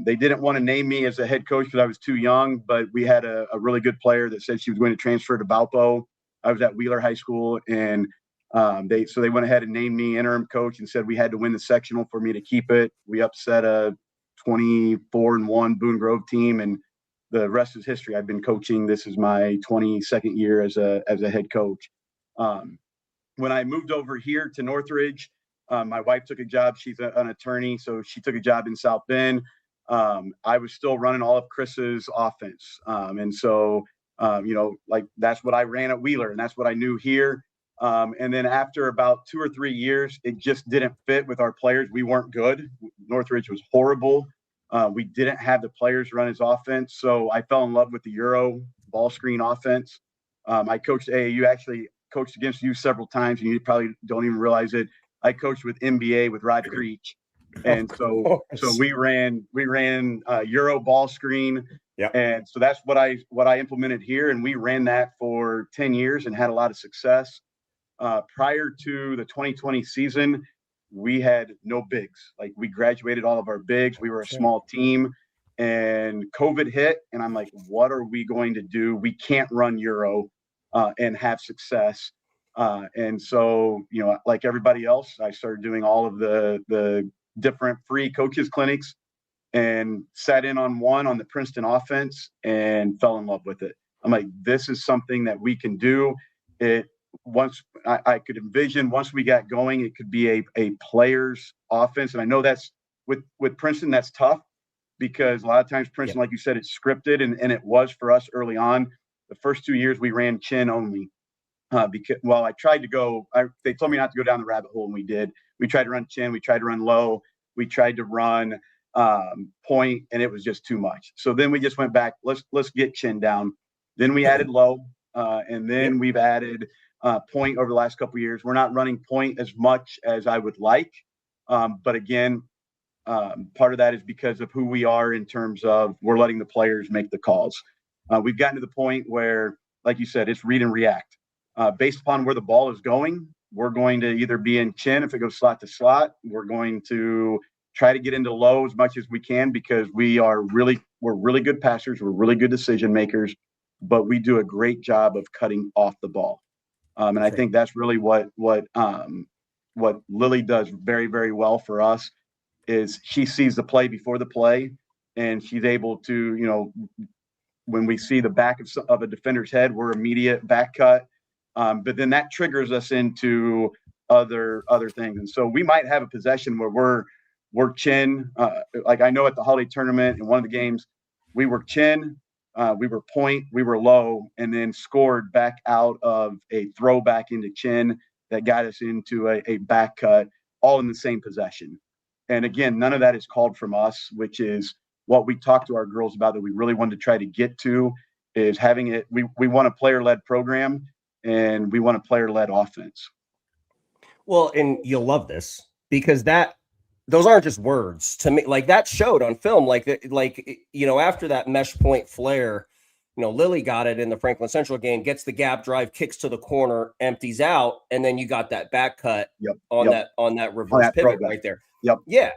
they didn't want to name me as a head coach because I was too young, but we had a really good player that said she was going to transfer to Valpo. I was at Wheeler High School, and they went ahead and named me interim coach and said we had to win the sectional for me to keep it. We upset a 24-1 Boone Grove team, and the rest is history. I've been coaching. This is my 22nd year as a head coach. When I moved over here to Northridge, my wife took a job. She's an attorney, so she took a job in South Bend. I was still running all of Chris's offense. And so, like that's what I ran at Wheeler, and that's what I knew here. And then after about 2 or 3 years, it just didn't fit with our players. We weren't good. Northridge was horrible. We didn't have the players run his offense. So I fell in love with the Euro ball screen offense. I coached AAU, actually coached against you several times, and you probably don't even realize it. I coached with NBA with Rod Creech. And so we ran Euro ball screen. Yeah. And so that's what I implemented here. And we ran that for 10 years and had a lot of success. Prior to the 2020 season, we had no bigs. Like, we graduated all of our bigs. We were a small team, and COVID hit, and I'm like, what are we going to do? We can't run Euro and have success. And so, like everybody else, I started doing all of the different free coaches clinics and sat in on one on the Princeton offense and fell in love with it. I'm like, this is something that we can do. Once I could envision, once we got going, it could be a player's offense. And I know that's with Princeton, that's tough, because a lot of times Princeton, like you said, it's scripted, and it was for us early on. The first 2 years we ran chin only. Because I tried to go, they told me not to go down the rabbit hole, and we did. We tried to run chin, we tried to run low, we tried to run point, and it was just too much. So then we just went back, let's get chin down. Then we added low, and then we've added point over the last couple of years. We're not running point as much as I would like, but again, part of that is because of who we are in terms of we're letting the players make the calls. We've gotten to the point where, like you said, it's read and react. Based upon where the ball is going, we're going to either be in chin if it goes slot to slot. We're going to try to get into low as much as we can, because we're really good passers. We're really good decision makers, but we do a great job of cutting off the ball. And I think that's really what Lily does very, very well for us, is she sees the play before the play, and she's able to, when we see the back of a defender's head, we're immediate back cut. But then that triggers us into other things. And so we might have a possession where we're chin. Like I know at the holiday tournament in one of the games, we were chin, we were point, we were low, and then scored back out of a throwback into chin that got us into a back cut, all in the same possession. And again, none of that is called from us, which is what we talked to our girls about, that we really wanted to try to get to, is having it. We want a player-led program, and we want a player-led offense. Well, and you'll love this, because those aren't just words to me. Like, that showed on film, after that mesh point flare, Lily got it in the Franklin Central game, gets the gap drive, kicks to the corner, empties out, and then you got that back cut on that reverse pivot right there. Yep. Yeah.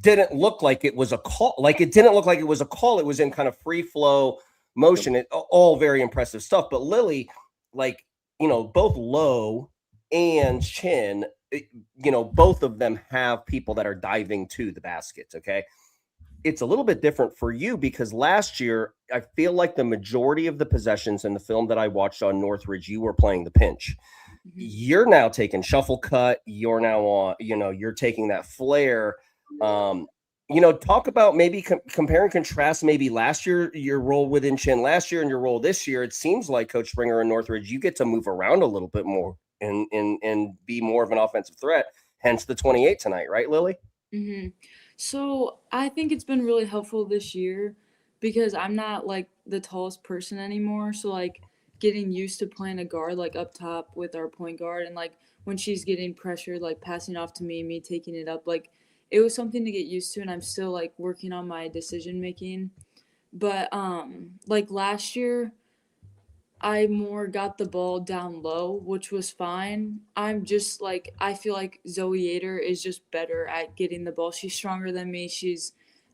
Didn't look like it was a call. It didn't look like it was a call. It was in kind of free flow motion. It all very impressive stuff. But Lily, both low and chin, both of them have people that are diving to the baskets. Okay. It's a little bit different for you, because last year, I feel like the majority of the possessions in the film that I watched on Northridge, you were playing the pinch. Mm-hmm. You're now taking shuffle cut. You're now on, you're taking that flare. talk about maybe compare and contrast maybe last year, your role within Chin last year and your role this year. It seems like Coach Springer and Northridge, you get to move around a little bit more and be more of an offensive threat, hence the 28 tonight, right, Lily? Mm-hmm. So I think it's been really helpful this year because I'm not like the tallest person anymore. So like getting used to playing a guard like up top with our point guard, and like when she's getting pressured, like passing off to me taking it up, like it was something to get used to, and I'm still like working on my decision making. But like last year I more got the ball down low, which was fine. I'm just like, I feel like Zoe Yater is just better at getting the ball. She's stronger than me.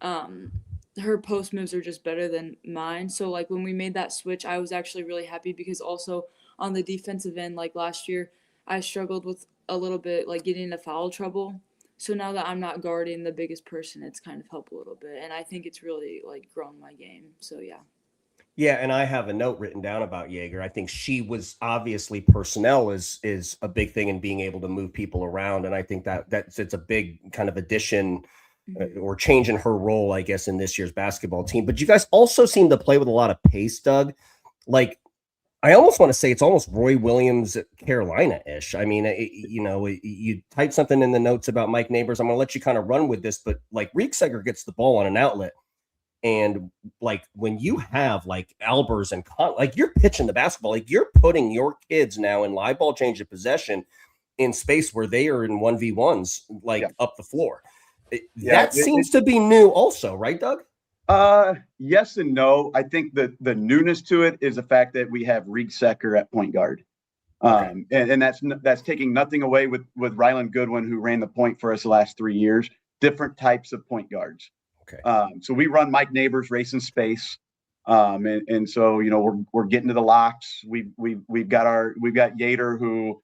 Um, her post moves are just better than mine. So like when we made that switch, I was actually really happy because also on the defensive end, like last year, I struggled with a little bit like getting into foul trouble. So now that I'm not guarding the biggest person, it's kind of helped a little bit. And I think it's really like grown my game. So yeah. Yeah, and I have a note written down about Jaeger. I think she was obviously personnel is a big thing in being able to move people around, and I think that's it's a big kind of addition or change in her role, I guess, in this year's basketball team. But you guys also seem to play with a lot of pace, Doug. Like I almost want to say it's almost Roy Williams Carolina-ish. I mean, you type something in the notes about Mike Neighbors. I'm going to let you kind of run with this, but like Riegsecker gets the ball on an outlet. And like when you have like Albers and like you're pitching the basketball, like you're putting your kids now in live ball change of possession in space where they are in 1v1s, like up the floor. That seems to be new also, right, Doug? Yes and no. I think the newness to it is the fact that we have Riegsecker at point guard. And that's taking nothing away with Ryland Goodwin, who ran the point for us the last 3 years. Different types of point guards. Okay. So we run Mike Neighbors racing space. And so, we're getting to the locks. We've got Yater, who,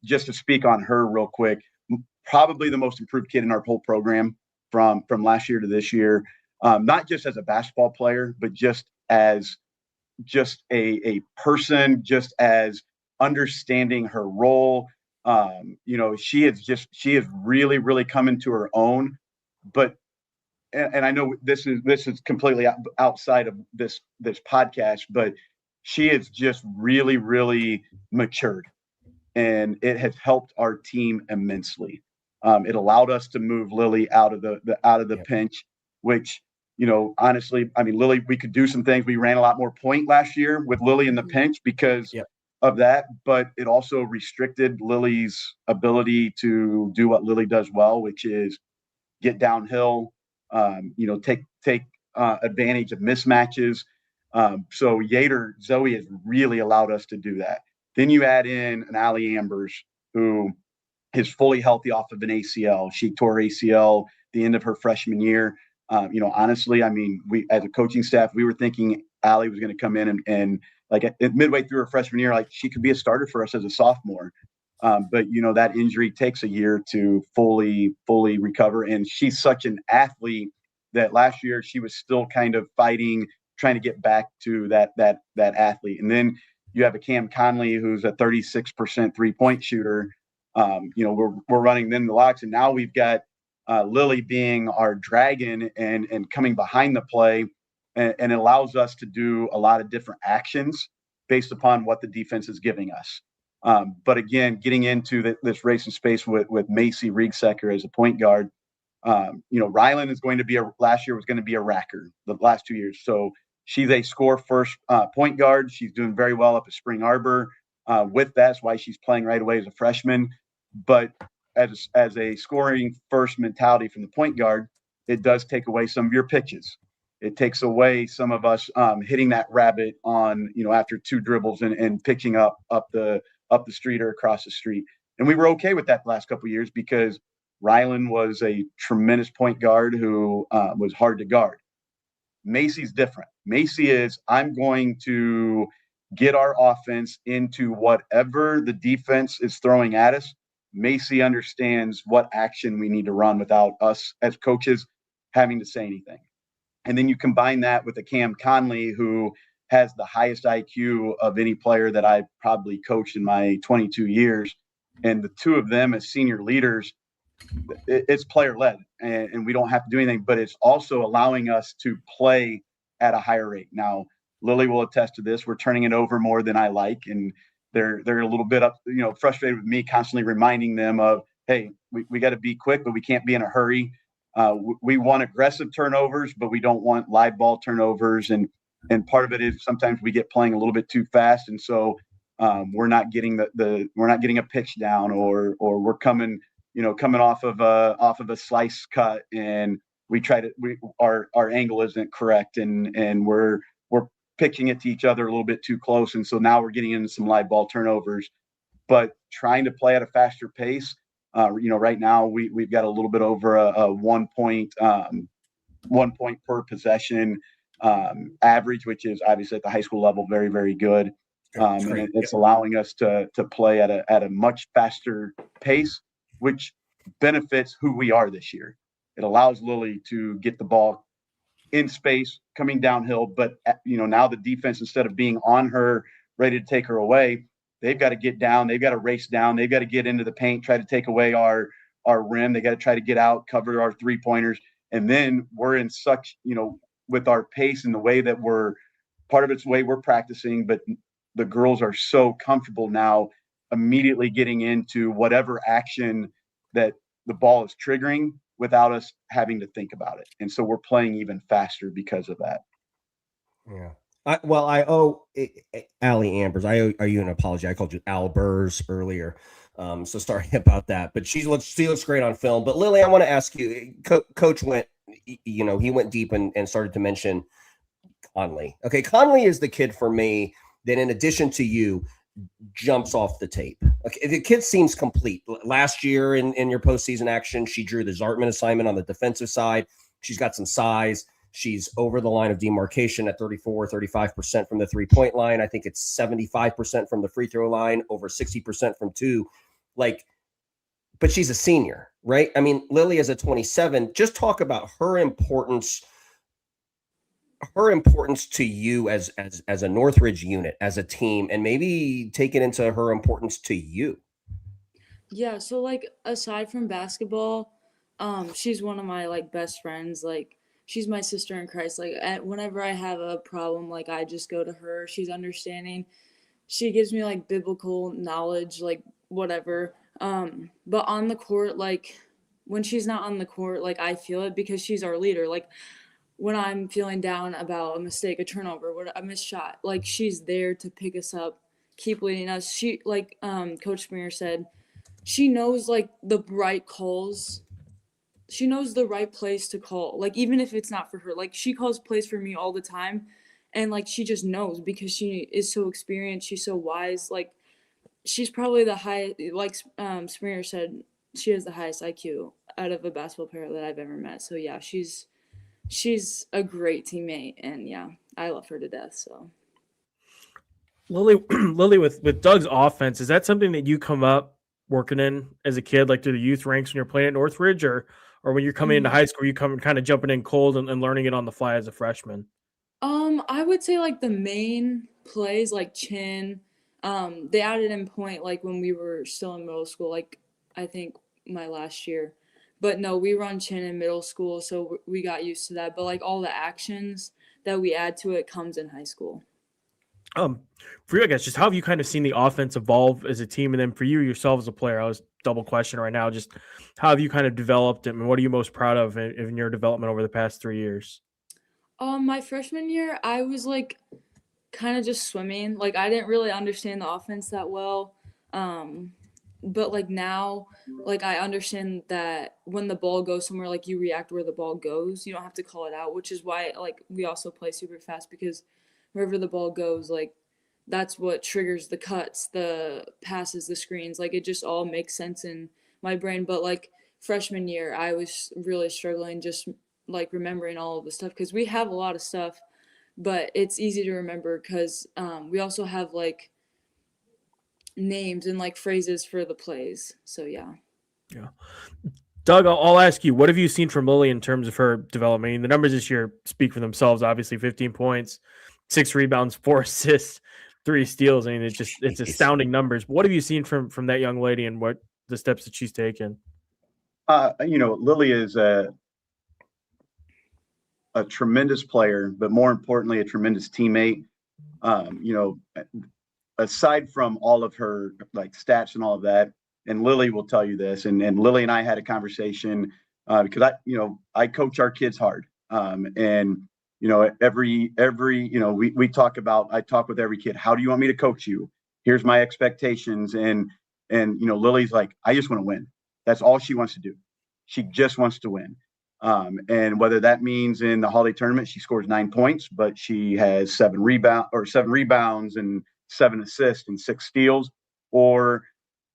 just to speak on her real quick, probably the most improved kid in our whole program from last year to this year. Not just as a basketball player, but just as a person, just as understanding her role. She is really, really coming to her own, and I know this is completely outside of this podcast, but she is just really, really matured, and it has helped our team immensely. It allowed us to move Lily out of the pinch, which, honestly, I mean, Lily, we could do some things. We ran a lot more point last year with Lily in the pinch because of that, but it also restricted Lily's ability to do what Lily does well, which is get downhill, take advantage of mismatches. So Zoe has really allowed us to do that. Then you add in an Allie Ambers, who is fully healthy off of an ACL. She tore ACL the end of her freshman year. Honestly, I mean, we as a coaching staff, we were thinking Allie was going to come in and like midway through her freshman year, like she could be a starter for us as a sophomore. But that injury takes a year to fully recover. And she's such an athlete that last year she was still kind of fighting, trying to get back to that athlete. And then you have a Cam Conley, who's a 36% 3-point shooter. We're running them the locks, and now we've got Lily being our dragon and coming behind the play, and it allows us to do a lot of different actions based upon what the defense is giving us. But again, getting into this race in space with Macy Riegsecker as a point guard, Ryland is going to be last year was going to be a racker the last 2 years. So she's a score first point guard. She's doing very well up at Spring Arbor. With that's why she's playing right away as a freshman. But as a scoring first mentality from the point guard, it does take away some of your pitches. It takes away some of us hitting that rabbit on, after 2 dribbles and pitching up the street or across the street. And we were okay with that the last couple of years because Ryland was a tremendous point guard who was hard to guard. Macy's different. Macy is, I'm going to get our offense into whatever the defense is throwing at us. Macy understands what action we need to run without us as coaches having to say anything. And then you combine that with a Cam Conley, who has the highest IQ of any player that I've probably coached in my 22 years. And the two of them as senior leaders it's player led, and we don't have to do anything, but it's also allowing us to play at a higher rate. Now, Lily will attest to this. We're turning it over more than I like, and they're a little bit frustrated with me constantly reminding them of, hey, we got to be quick, but we can't be in a hurry. We want aggressive turnovers, but we don't want live ball turnovers. And part of it is sometimes we get playing a little bit too fast. And so we're not getting we're not getting a pitch down, or we're coming off of a slice cut, and our angle isn't correct, and we're pitching it to each other a little bit too close. And so now we're getting into some live ball turnovers, but trying to play at a faster pace. Right now we've got a little bit over a 1 point per possession average, which is obviously at the high school level very, very good. And it's allowing us to play at a much faster pace, which benefits who we are this year. It allows Lily to get the ball in space coming downhill, but now the defense, instead of being on her ready to take her away, they've got to get down, they've got to race down, they've got to get into the paint, try to take away our rim, they got to try to get out, cover our 3-pointers. And then we're in such, with our pace and the way that part of it's the way we're practicing, but the girls are so comfortable now immediately getting into whatever action that the ball is triggering without us having to think about it. And so we're playing even faster because of that. Yeah. I owe Allie Ambers. I owe you an apology. I called you Albers earlier. So sorry about that, but she looks great on film. But Lily, I want to ask you, Coach went, he went deep and started to mention Conley. Okay. Conley is the kid for me that, in addition to you, jumps off the tape. Okay, the kid seems complete. Last year in your postseason action, she drew the Zartman assignment on the defensive side. She's got some size. She's over the line of demarcation at 35% from the 3-point line. I think it's 75% from the free throw line, over 60% from two. But she's a senior, right? I mean, Lily is a 27. Just talk about her importance to you as a Northridge unit, as a team, and maybe take it into her importance to you. Yeah, so aside from basketball, she's one of my best friends. She's my sister in Christ. Whenever I have a problem, I just go to her. She's understanding. She gives me biblical knowledge, whatever. But on the court, when she's not on the court, I feel it because she's our leader. When I'm feeling down about a mistake, a turnover, a missed shot, she's there to pick us up, keep leading us. She, Coach Snider said, she knows the right calls. She knows the right place to call. Even if it's not for her, she calls plays for me all the time, and she just knows because she is so experienced. She's so wise. She's probably the highest. Snider said, she has the highest IQ out of a basketball player that I've ever met. So yeah, she's a great teammate, and yeah, I love her to death. So Lily, with Doug's offense, is that something that you come up working in as a kid, through the youth ranks when you're playing at Northridge, or when you're coming into high school, you come kind of jumping in cold and learning it on the fly as a freshman? I would say the main plays chin. They added in point when we were still in middle school, I think my last year. But no, we run chin in middle school, so we got used to that. But all the actions that we add to it comes in high school. For you, I guess, just how have you kind of seen the offense evolve as a team, and then for you yourself as a player? I was double question right now. Just how have you kind of developed it, and what are you most proud of in your development over the past 3 years? My freshman year, I was kind of just swimming. I didn't really understand the offense that well. But now, I understand that when the ball goes somewhere, you react where the ball goes. You don't have to call it out, which is why we also play super fast, because wherever the ball goes, that's what triggers the cuts, the passes, the screens. It just all makes sense in my brain. But freshman year, I was really struggling just remembering all of the stuff, because we have a lot of stuff, but it's easy to remember because we also have names and phrases for the plays. So yeah. Doug, I'll ask you, what have you seen from Lily in terms of her development? I mean, the numbers this year speak for themselves. Obviously, 15 points, 6 rebounds, 4 assists, 3 steals. I mean, it's astounding numbers. What have you seen from that young lady, and what the steps that she's taken? Lily is a tremendous player, but more importantly, a tremendous teammate. Aside from all of her like stats and all of that, and Lily will tell you this, and Lily and I had a conversation because I coach our kids hard, and we talk about, I talk with every kid. How do you want me to coach you? Here's my expectations, and Lily's like, I just want to win. That's all she wants to do. She just wants to win. And whether that means in the holiday tournament she scores 9 points, but she has 7 rebounds and 7 assists and 6 steals, or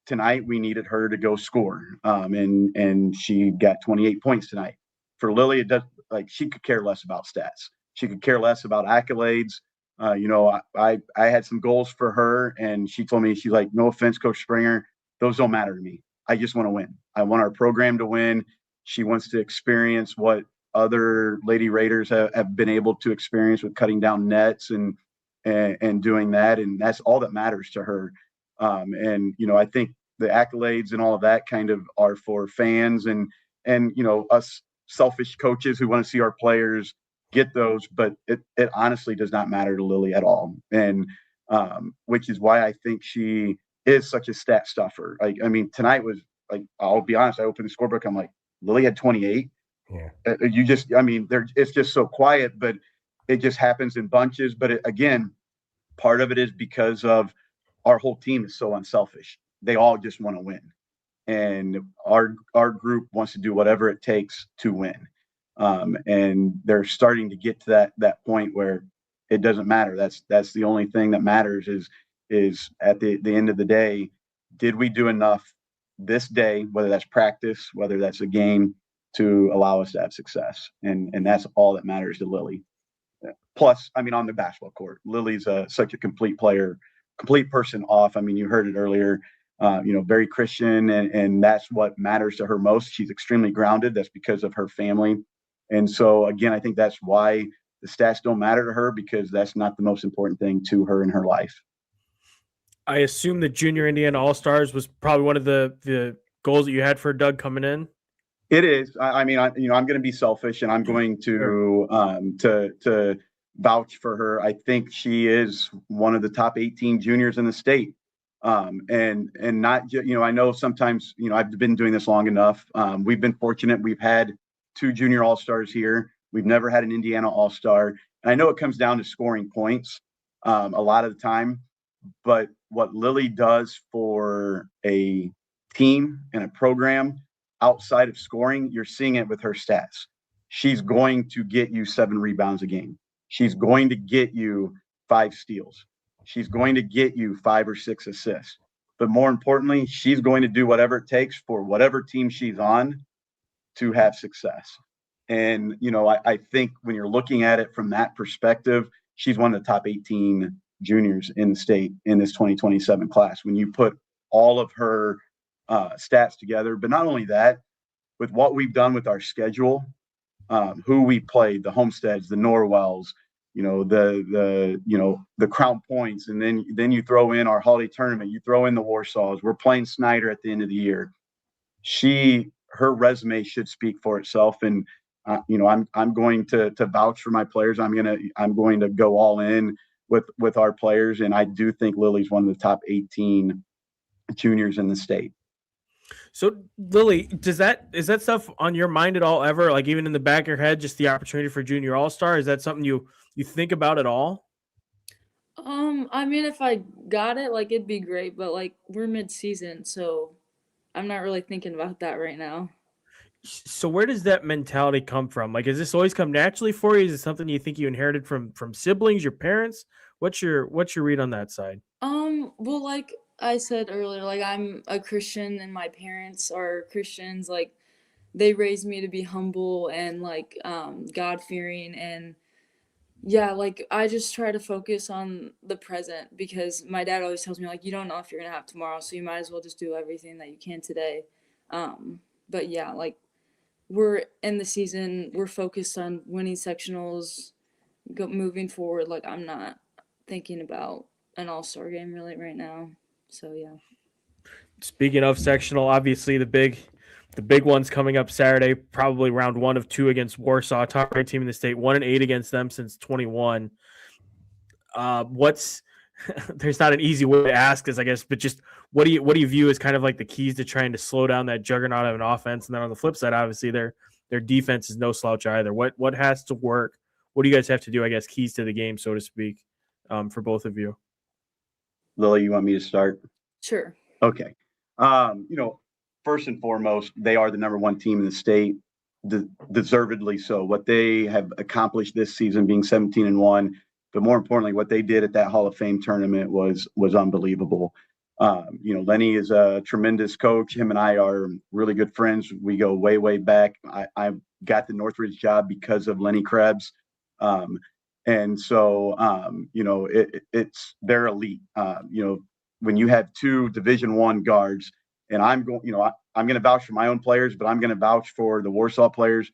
tonight we needed her to go score, and she got 28 points tonight. For Lily, it does, like, she could care less about stats. She could care less about accolades. I had some goals for her, and she told me, she's like, no offense, Coach Springer, those don't matter to me. I just want to win. I want our program to win. She wants to experience what other Lady Raiders have been able to experience with cutting down nets and doing that. And that's all that matters to her. I think the accolades and all of that kind of are for fans and us selfish coaches who want to see our players get those, but it honestly does not matter to Lily at all. And which is why I think she is such a stat stuffer. Tonight was, like, I'll be honest, I opened the scorebook, I'm like, Lily had 28. Yeah. It's just so quiet, but it just happens in bunches. But again, part of it is because of our whole team is so unselfish. They all just want to win. And our group wants to do whatever it takes to win. And they're starting to get to that point where it doesn't matter. That's the only thing that matters is at the end of the day, did we do enough this day, whether that's practice, whether that's a game, to allow us to have success. And that's all that matters to Lily. Plus, on the basketball court, Lily's such a complete player, complete person off. You heard it earlier, very Christian, and that's what matters to her most. She's extremely grounded. That's because of her family. And so, again, I think that's why the stats don't matter to her, because that's not the most important thing to her in her life. I assume the Junior Indiana All-Stars was probably one of the goals that you had for Doug coming in. It is. I'm going to be selfish, and I'm going to vouch for her. I think she is one of the top 18 juniors in the state. And not just, I know sometimes, I've been doing this long enough. We've been fortunate. We've had 2 junior All-Stars here. We've never had an Indiana All-Star. And I know it comes down to scoring points a lot of the time, but what Lily does for a team and a program outside of scoring, you're seeing it with her stats. She's going to get you 7 rebounds a game. She's going to get you 5 steals. She's going to get you 5 or 6 assists. But more importantly, she's going to do whatever it takes for whatever team she's on to have success. And, I think when you're looking at it from that perspective, she's one of the top 18 juniors in the state in this 2027 class. When you put all of her stats together, but not only that, with what we've done with our schedule, who we played, the Homesteads, the Norwells, the Crown Points, and then you throw in our holiday tournament, you throw in the Warsaws. We're playing Snider at the end of the year. Her resume should speak for itself, and I'm going to vouch for my players. I'm going to go all in with our players, and I do think Lily's one of the top 18 juniors in the state. So, Lily, is that stuff on your mind at all ever? Like, even in the back of your head, just the opportunity for Junior All-Star? Is that something you think about at all? If I got it, like, it'd be great, but, like, we're mid-season, so I'm not really thinking about that right now. So where does that mentality come from? Like, has this always come naturally for you? Is it something you think you inherited from siblings, your parents? What's your read on that side? Well, like I said earlier, like, I'm a Christian and my parents are Christians. Like, they raised me to be humble and, like, God-fearing, and yeah, like, I just try to focus on the present, because my dad always tells me, like, you don't know if you're gonna have tomorrow, so you might as well just do everything that you can today. But yeah, like, we're in the season, we're focused on winning sectionals, moving forward. Like, I'm not thinking about an all-star game really right now. So yeah. Speaking of sectional, obviously the big The big one's coming up Saturday, probably round 1 of 2 against Warsaw, top ranked team in the state, 1-8 against them since 21. What's there's not an easy way to ask this, I guess, but just what do you view as kind of like the keys to trying to slow down that juggernaut of an offense? And then on the flip side, obviously their defense is no slouch either. What has to work? What do you guys have to do? I guess keys to the game, so to speak, for both of you. Lily, you want me to start? Sure. Okay. First and foremost, they are the number 1 team in the state, deservedly so. What they have accomplished this season, being 17-1, but more importantly, what they did at that Hall of Fame tournament was unbelievable. Lenny is a tremendous coach. Him and I are really good friends. We go way, way back. I got the Northridge job because of Lenny Krebs. And so, they're elite. When you have 2 Division I guards, and I'm going to vouch for my own players, but I'm going to vouch for the Warsaw players.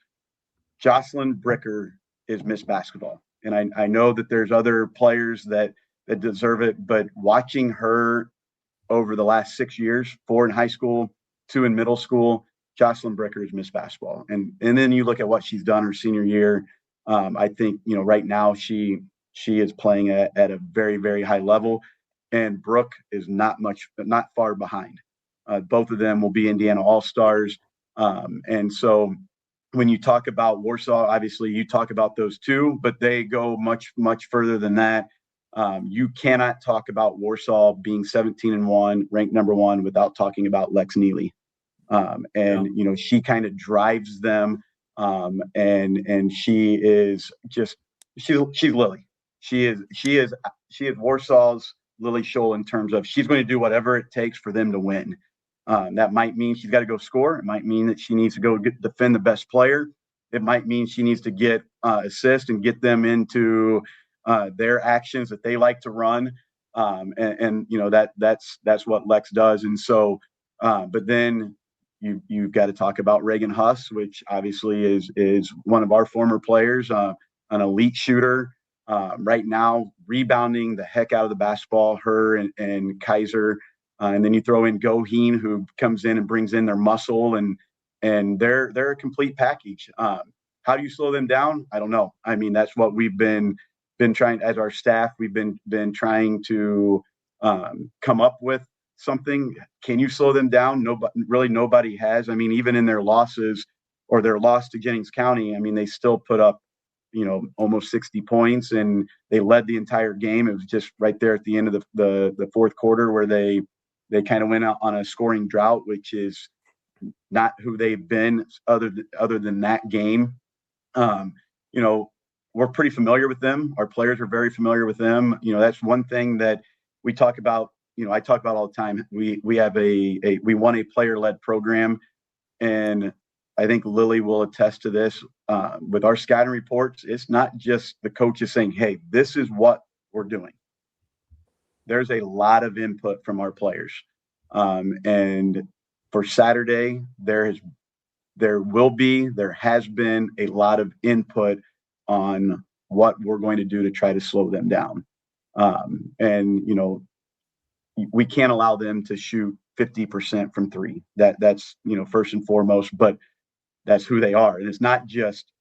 Jocelyn Bricker is Miss Basketball. And I know that there's other players that deserve it, but watching her over the last 6 years, 4 in high school, 2 in middle school, Jocelyn Bricker is Miss Basketball. And then you look at what she's done her senior year. I think, right now she is playing at a very, very high level, and Brooke is not far behind. Both of them will be Indiana All-Stars. And so when you talk about Warsaw, obviously you talk about those 2, but they go much, much further than that. You cannot talk about Warsaw being 17-1, ranked number 1, without talking about Lex Neely. She kind of drives them. And she is just, she's Lily. She is Warsaw's Lily Scholl in terms of she's going to do whatever it takes for them to win. That might mean she's got to go score. It might mean that she needs to go defend the best player. It might mean she needs to get assist and get them into their actions that they like to run. That's what Lex does. And so, but then you've got to talk about Reagan Huss, which obviously is one of our former players, an elite shooter. Right now, rebounding the heck out of the basketball, her and Kaiser. And then you throw in Goheen, who comes in and brings in their muscle, and they're a complete package. How do you slow them down? I don't know. I mean, that's what we've been trying as our staff. We've been trying to come up with something. Can you slow them down? Nobody has. I mean, even in their losses or their loss to Jennings County, I mean, they still put up, almost 60 points, and they led the entire game. It was just right there at the end of the fourth quarter where they kind of went out on a scoring drought, which is not who they've been other than that game. We're pretty familiar with them. Our players are very familiar with them. That's one thing that we talk about. I talk about all the time. We won a player-led program, and I think Lily will attest to this. With our scouting reports, it's not just the coaches saying, "Hey, this is what we're doing." There's a lot of input from our players, and for Saturday, there has been a lot of input on what we're going to do to try to slow them down. We can't allow them to shoot 50% from 3. That's first and foremost, but that's who they are. And it's not just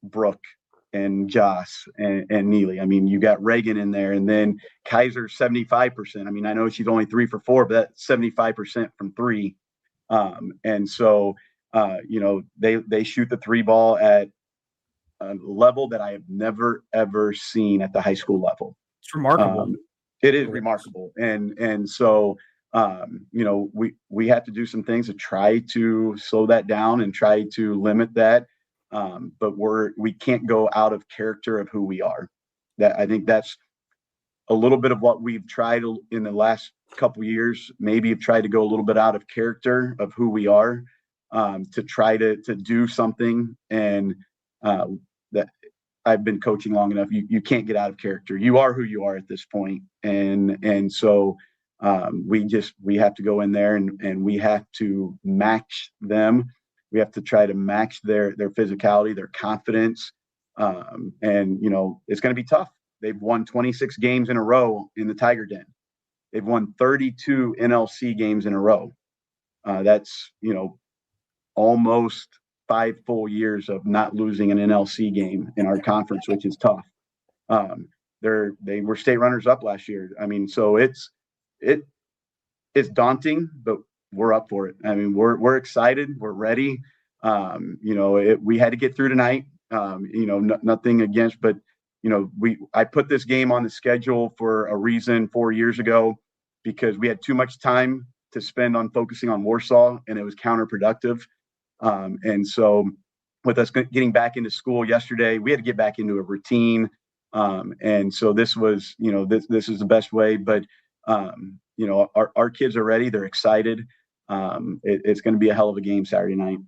Brooke and Joss and Neely. I mean, you got Reagan in there, and then Kaiser 75%. I mean, I know she's only 3 for 4, but that's 75% from 3. And so, they shoot the 3 ball at a level that I have never, ever seen at the high school level. It's remarkable. It is remarkable. And so, we have to do some things to try to slow that down and try to limit that. But we can't go out of character of who we are. I think that's a little bit of what we've tried in the last couple of years. Maybe have tried to go a little bit out of character of who we are, to try to do something. And that I've been coaching long enough. You can't get out of character. You are who you are at this point. And so we have to go in there and we have to match them. We have to try to match their physicality, their confidence. And it's going to be tough. They've won 26 games in a row in the Tiger Den. They've won 32 NLC games in a row. That's, almost 5 full years of not losing an NLC game in our conference, which is tough. They were state runners up last year. I mean, so it's daunting, but we're up for it. I mean, we're excited. We're ready. We had to get through tonight. Nothing against, but I put this game on the schedule for a reason 4 years ago because we had too much time to spend on focusing on Warsaw, and it was counterproductive. And so with us getting back into school yesterday, we had to get back into a routine. And so this was, this is the best way, but our kids are ready. They're excited. It's going to be a hell of a game Saturday night.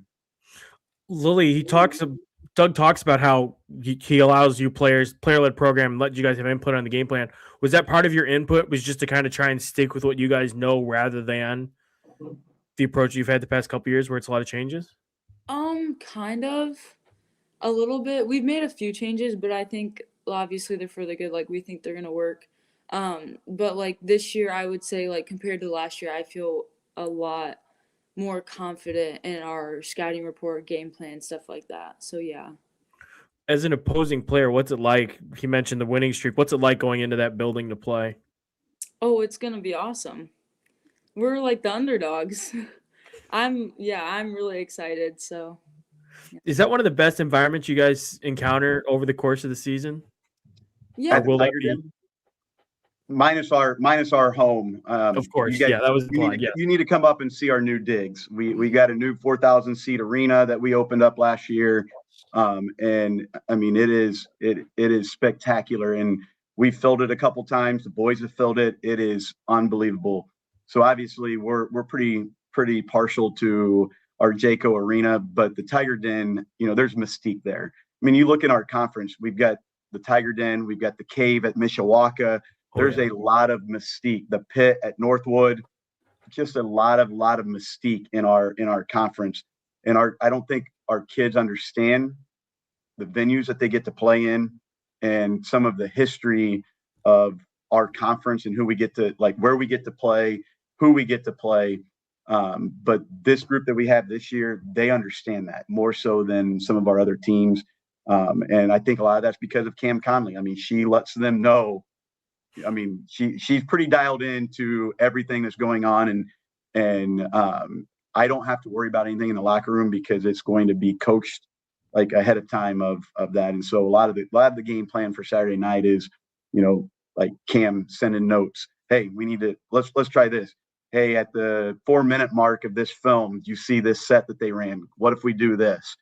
Lily, Doug talks about how he allows you player-led program, and let you guys have input on the game plan. Was that part of your input, was just to kind of try and stick with what you guys know rather than the approach you've had the past couple of years where it's a lot of changes? Kind of a little bit. We've made a few changes, but I think obviously they're for the good. Like, we think they're going to work. But like this year, I would say, like, compared to last year, I feel a lot more confident in our scouting report, game plan, stuff like that. So yeah. As an opposing player, what's it like? He mentioned the winning streak. What's it like going into that building to play? Oh, it's gonna be awesome. We're like the underdogs. I'm really excited. So yeah. Is that one of the best environments you guys encounter over the course of the season? Yeah. Will that be? Minus our home. Of course, that was the plan. You need to come up and see our new digs. We got a new 4,000 seat arena that we opened up last year, and I mean it is spectacular. And we filled it a couple times. The boys have filled it. It is unbelievable. So obviously we're pretty partial to our Jayco arena, but the Tiger Den, there's mystique there. I mean, you look at our conference. We've got the Tiger Den. We've got the Cave at Mishawaka. There's a lot of mystique. The Pit at Northwood, just a lot of mystique in our conference. And I don't think our kids understand the venues that they get to play in and some of the history of our conference and who we get to, like, where we get to play, who we get to play. But this group that we have this year, they understand that more so than some of our other teams. And I think a lot of that's because of Cam Conley. I mean, she lets them know. I mean, she's pretty dialed into everything that's going on, and I don't have to worry about anything in the locker room because it's going to be coached like ahead of time of that. And so a lot of the game plan for Saturday night is, like Cam sending notes. Hey, we need to let's try this. Hey, at the 4-minute mark of this film, you see this set that they ran. What if we do this?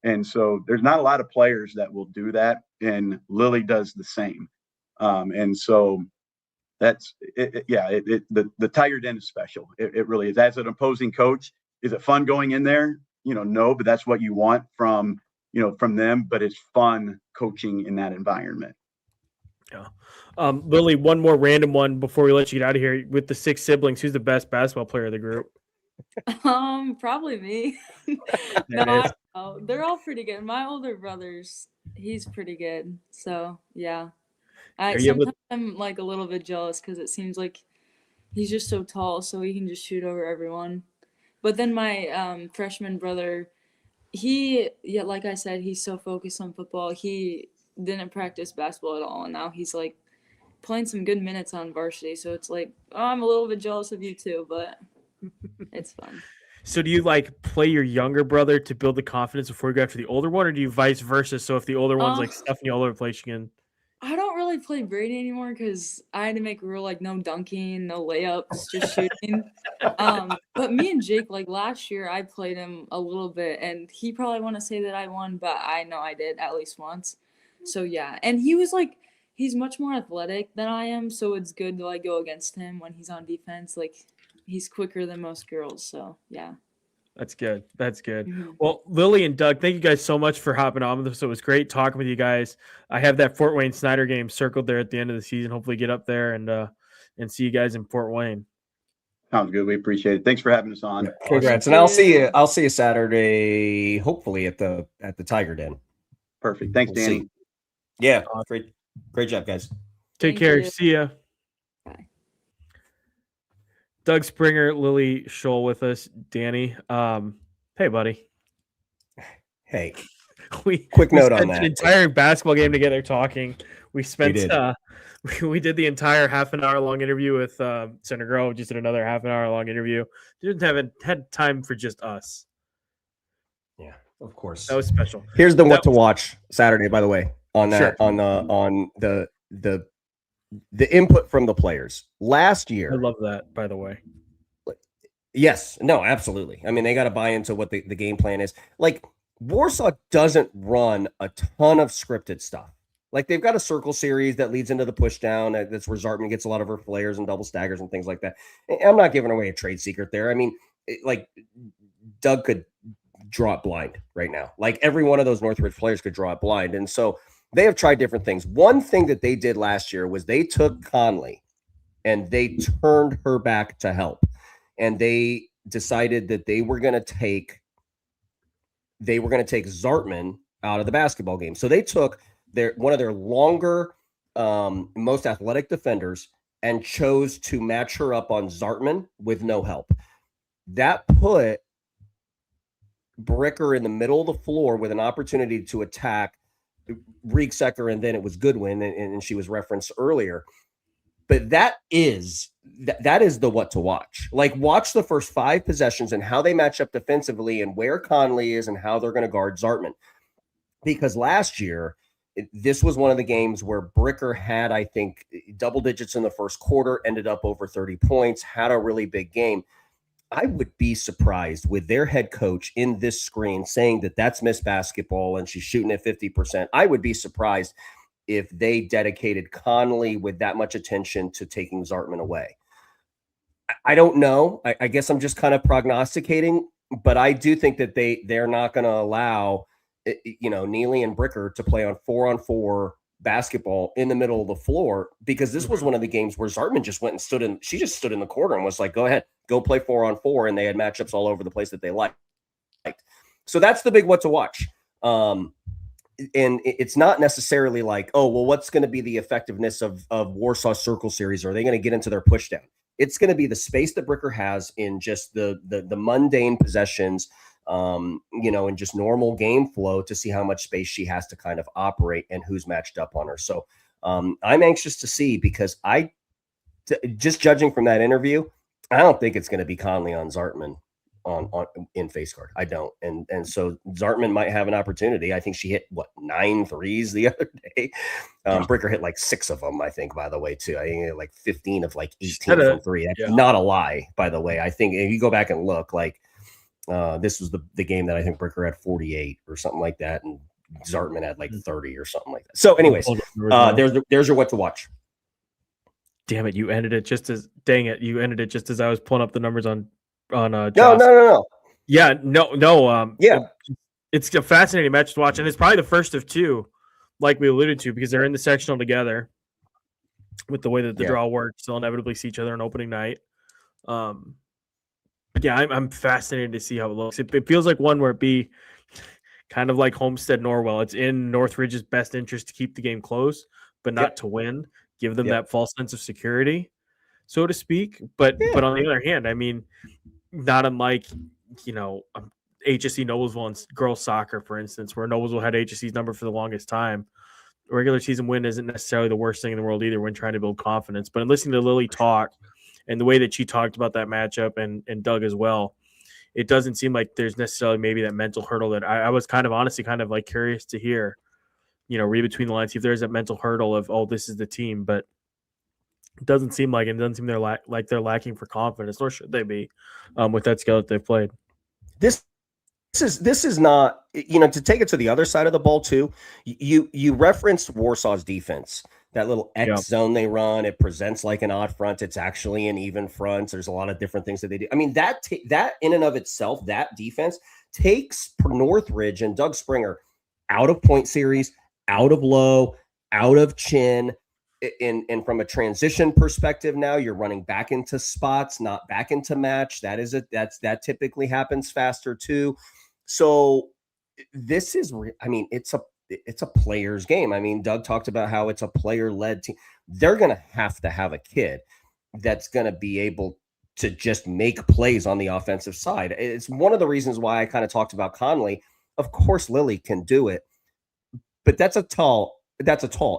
And so there's not a lot of players that will do that, and Lily does the same. And so that's it. The Tiger Den is special. It really is. As an opposing coach, is it fun going in there? No, but that's what you want from them. But it's fun coaching in that environment. Yeah. Lily, one more random one before we let you get out of here. With the 6 siblings, who's the best basketball player of the group? Probably me. No, they're all pretty good. My older brother's, he's pretty good. So yeah. Sometimes I'm like a little bit jealous because it seems like he's just so tall, so he can just shoot over everyone. But then my freshman brother, like I said, he's so focused on football. He didn't practice basketball at all, and now he's like playing some good minutes on varsity. So it's like, I'm a little bit jealous of you too, but it's fun. So do you like play your younger brother to build the confidence before you go after the older one, or do you vice versa? So if the older one's like stuffing you all over the place, you can. I don't really play Brady anymore because I had to make a rule like no dunking, no layups, just shooting. But me and Jake, like last year, I played him a little bit, and he probably want to say that I won, but I know I did at least once. So yeah, and he was like, he's much more athletic than I am, so it's good to like go against him when he's on defense. Like he's quicker than most girls, so yeah. That's good. That's good. Mm-hmm. Well, Lily and Doug, thank you guys so much for hopping on with us. It was great talking with you guys. I have that Fort Wayne Snider game circled there at the end of the season. Hopefully get up there and see you guys in Fort Wayne. Sounds good. We appreciate it. Thanks for having us on. Congrats. And I'll see you Saturday, hopefully at the Tiger Den. Perfect. Thanks, Danny. Yeah. Great job, guys. Take care. You. See ya. Bye. Doug Springer, Lily Scholl with us. Danny. Hey, buddy. Hey, we quick note on spent that. an entire basketball game together talking. We spent did. we did the entire half an hour long interview with Senator Grove. Just did another half an hour long interview. Didn't had time for just us. Yeah, of course. That was special. Here's the what to watch Saturday, by the way, on that Sure. on the input from the players. Last year, I love that, by the way. yes, no, absolutely. I mean, they got to buy into what the game plan is. Like, Warsaw doesn't run a ton of scripted stuff. Like, they've got a circle series that leads into the push down. That's where Zartman gets a lot of her flares and double staggers and things like that. I'm not giving away a trade secret there. I mean, like, Doug could draw it blind right now. Like, every one of those Northridge players could draw it blind. And so they have tried different things. One thing that they did last year was they took Conley and they turned her back to help. And they decided that they were going to take Zartman out of the basketball game. So they took one of their longer, most athletic defenders and chose to match her up on Zartman with no help. That put Bricker in the middle of the floor with an opportunity to attack Riegsecker, and then it was Goodwin, and she was referenced earlier. But that is the what to watch. Like, watch the first 5 possessions and how they match up defensively and where Conley is and how they're going to guard Zartman. Because last year, this was one of the games where Bricker had, I think, double digits in the first quarter, ended up over 30 points, had a really big game. I would be surprised with their head coach in this screen saying that that's Miss Basketball and she's shooting at 50%. I would be surprised if they dedicated Conley with that much attention to taking Zartman away. I don't know. I guess I'm just kind of prognosticating, but I do think that they're not going to allow, Neely and Bricker to play on 4-on-4 basketball in the middle of the floor, because this was one of the games where Zartman just went and stood in the corner and was like, go ahead, go play 4-on-4. And they had matchups all over the place that they liked. So that's the big what to watch. And it's not necessarily like, oh, well, what's going to be the effectiveness of Warsaw Circle Series? Are they going to get into their push down? It's going to be the space that Bricker has in just the mundane possessions, and just normal game flow to see how much space she has to kind of operate and who's matched up on her. So I'm anxious to see, because just judging from that interview, I don't think it's going to be Conley on Zartman on in face guard. I don't. And so Zartman might have an opportunity. I think she hit 9 threes the other day. Bricker hit like 6 of them, I think, by the way, too. I think like 15 of like 18 from 3. That's not a lie, by the way. I think if you go back and look, like this was the game that I think Bricker had 48 or something like that, and Zartman had like 30 or something like that. So anyways, there's your what to watch. Damn it, you ended it just as I was pulling up the numbers on No. Yeah, no. Yeah. It's a fascinating match to watch, and it's probably the first of 2, like we alluded to, because they're in the sectional together with the way that the draw works. They'll inevitably see each other on opening night. But yeah, I'm fascinated to see how it looks. It feels like one where it'd be kind of like Homestead Norwell. It's in Northridge's best interest to keep the game close, but not to win. Give them that false sense of security, so to speak. But on the other hand, I mean, not unlike HSC Noblesville and girls soccer, for instance, where Noblesville had HSC's number for the longest time. A regular season win isn't necessarily the worst thing in the world either when trying to build confidence. But in listening to Lily talk and the way that she talked about that matchup and Doug as well, it doesn't seem like there's necessarily maybe that mental hurdle that I was honestly like curious to hear, read between the lines, see if there's that mental hurdle of, oh, this is the team. But it doesn't seem like it. It doesn't seem they're lacking for confidence, nor should they be with that skill that they've played. This is not, to take it to the other side of the ball too. You referenced Warsaw's defense, that little X zone they run. It presents like an odd front. It's actually an even front. There's a lot of different things that they do. I mean, that in and of itself, that defense takes Northridge and Doug Springer out of point series, out of low, out of chin. And from a transition perspective, now you're running back into spots, not back into match. That typically happens faster too. So this is, it's a player's game. I mean, Doug talked about how it's a player-led team. They're going to have a kid that's going to be able to just make plays on the offensive side. It's one of the reasons why I kind of talked about Conley Of course, Lily can do it, but that's a tall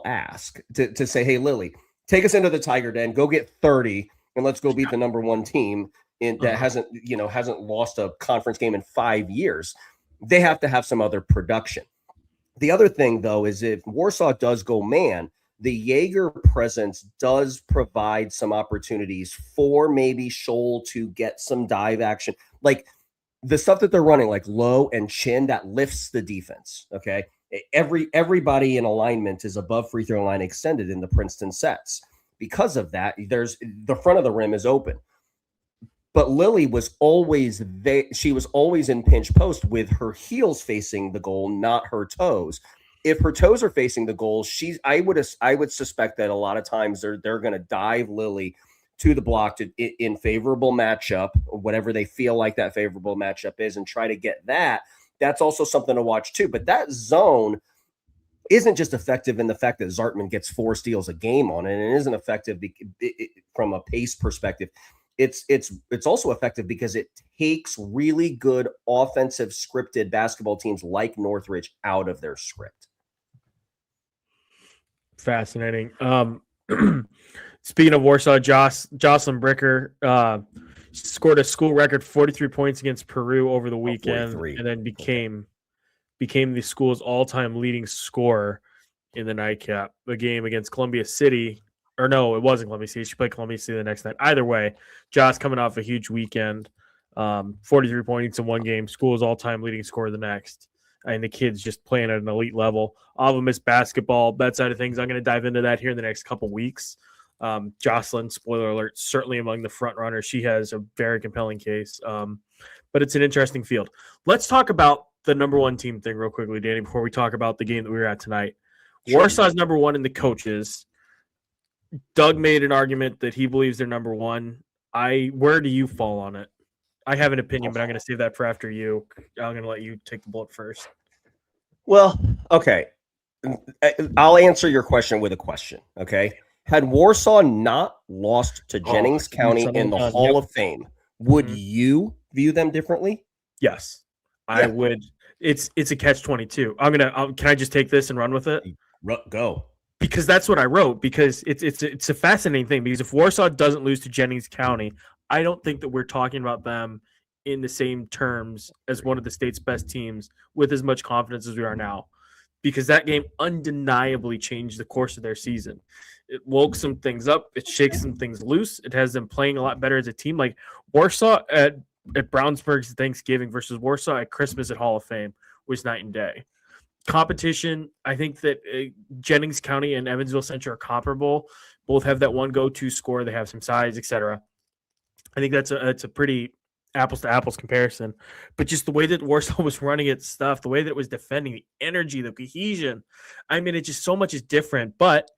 ask to say, hey, Lily, take us into the Tiger Den, go get 30, and let's go beat the number one team that hasn't lost a conference game in 5 years. They have to have some other production. The other thing, though, is if Warsaw does go man, the Jaeger presence does provide some opportunities for maybe Scholl to get some dive action. Like the stuff that they're running, like low and chin, that lifts the defense, okay? Everybody in alignment is above free throw line extended in the Princeton sets. Because of that, there's the front of the rim is open. But Lily was always there. She was always in pinch post with her heels facing the goal, not her toes. If her toes are facing the goal, I would suspect that a lot of times they're going to dive Lily to the block in favorable matchup, whatever they feel like that favorable matchup is, and try to get that. That's also something to watch too. But that zone isn't just effective in the fact that Zartman gets 4 steals a game on it, and it isn't effective from a pace perspective. It's also effective because it takes really good offensive scripted basketball teams like Northridge out of their script. Fascinating. Speaking of Warsaw, Jocelyn Bricker scored a school record 43 points against Peru over the weekend, and then became the school's all-time leading scorer in the nightcap. The game against Columbia City. Or no, it wasn't Columbia City. She played Columbia City the next night. Either way, Josh coming off a huge weekend, 43 points in one game. School's all-time leading scorer the next. And the kids just playing at an elite level. All of them miss basketball, that side of things. I'm going to dive into that here in the next couple weeks. Jocelyn, spoiler alert, certainly among the front runners. She has a very compelling case. But it's an interesting field. Let's talk about the number one team thing real quickly, Danny, before we talk about the game that we were at tonight. Sure. Warsaw's number one in the coaches. Doug made an argument that he believes they're number one. Where do you fall on it? I have an opinion, but I'm going to save that for after you. I'm going to let you take the bullet first. Well, okay. I'll answer your question with a question, okay? Had Warsaw not lost to Jennings County in the Hall of Fame, would you view them differently? Yes, I would. It's a catch-22. Can I just take this and run with it? Go. Because that's what I wrote, because it's a fascinating thing, because if Warsaw doesn't lose to Jennings County, I don't think that we're talking about them in the same terms as one of the state's best teams with as much confidence as we are now, because that game undeniably changed the course of their season. It woke some things up. It shakes some things loose. It has them playing a lot better as a team. Like Warsaw at Brownsburg's Thanksgiving versus Warsaw at Christmas at Hall of Fame was night and day. Competition, I think that Jennings County and Evansville Central are comparable. Both have that one go-to score. They have some size, etc. I think that's a pretty apples to apples comparison. But just the way that Warsaw was running its stuff, the way that it was defending, the energy, the cohesion, I mean, it just so much is different. But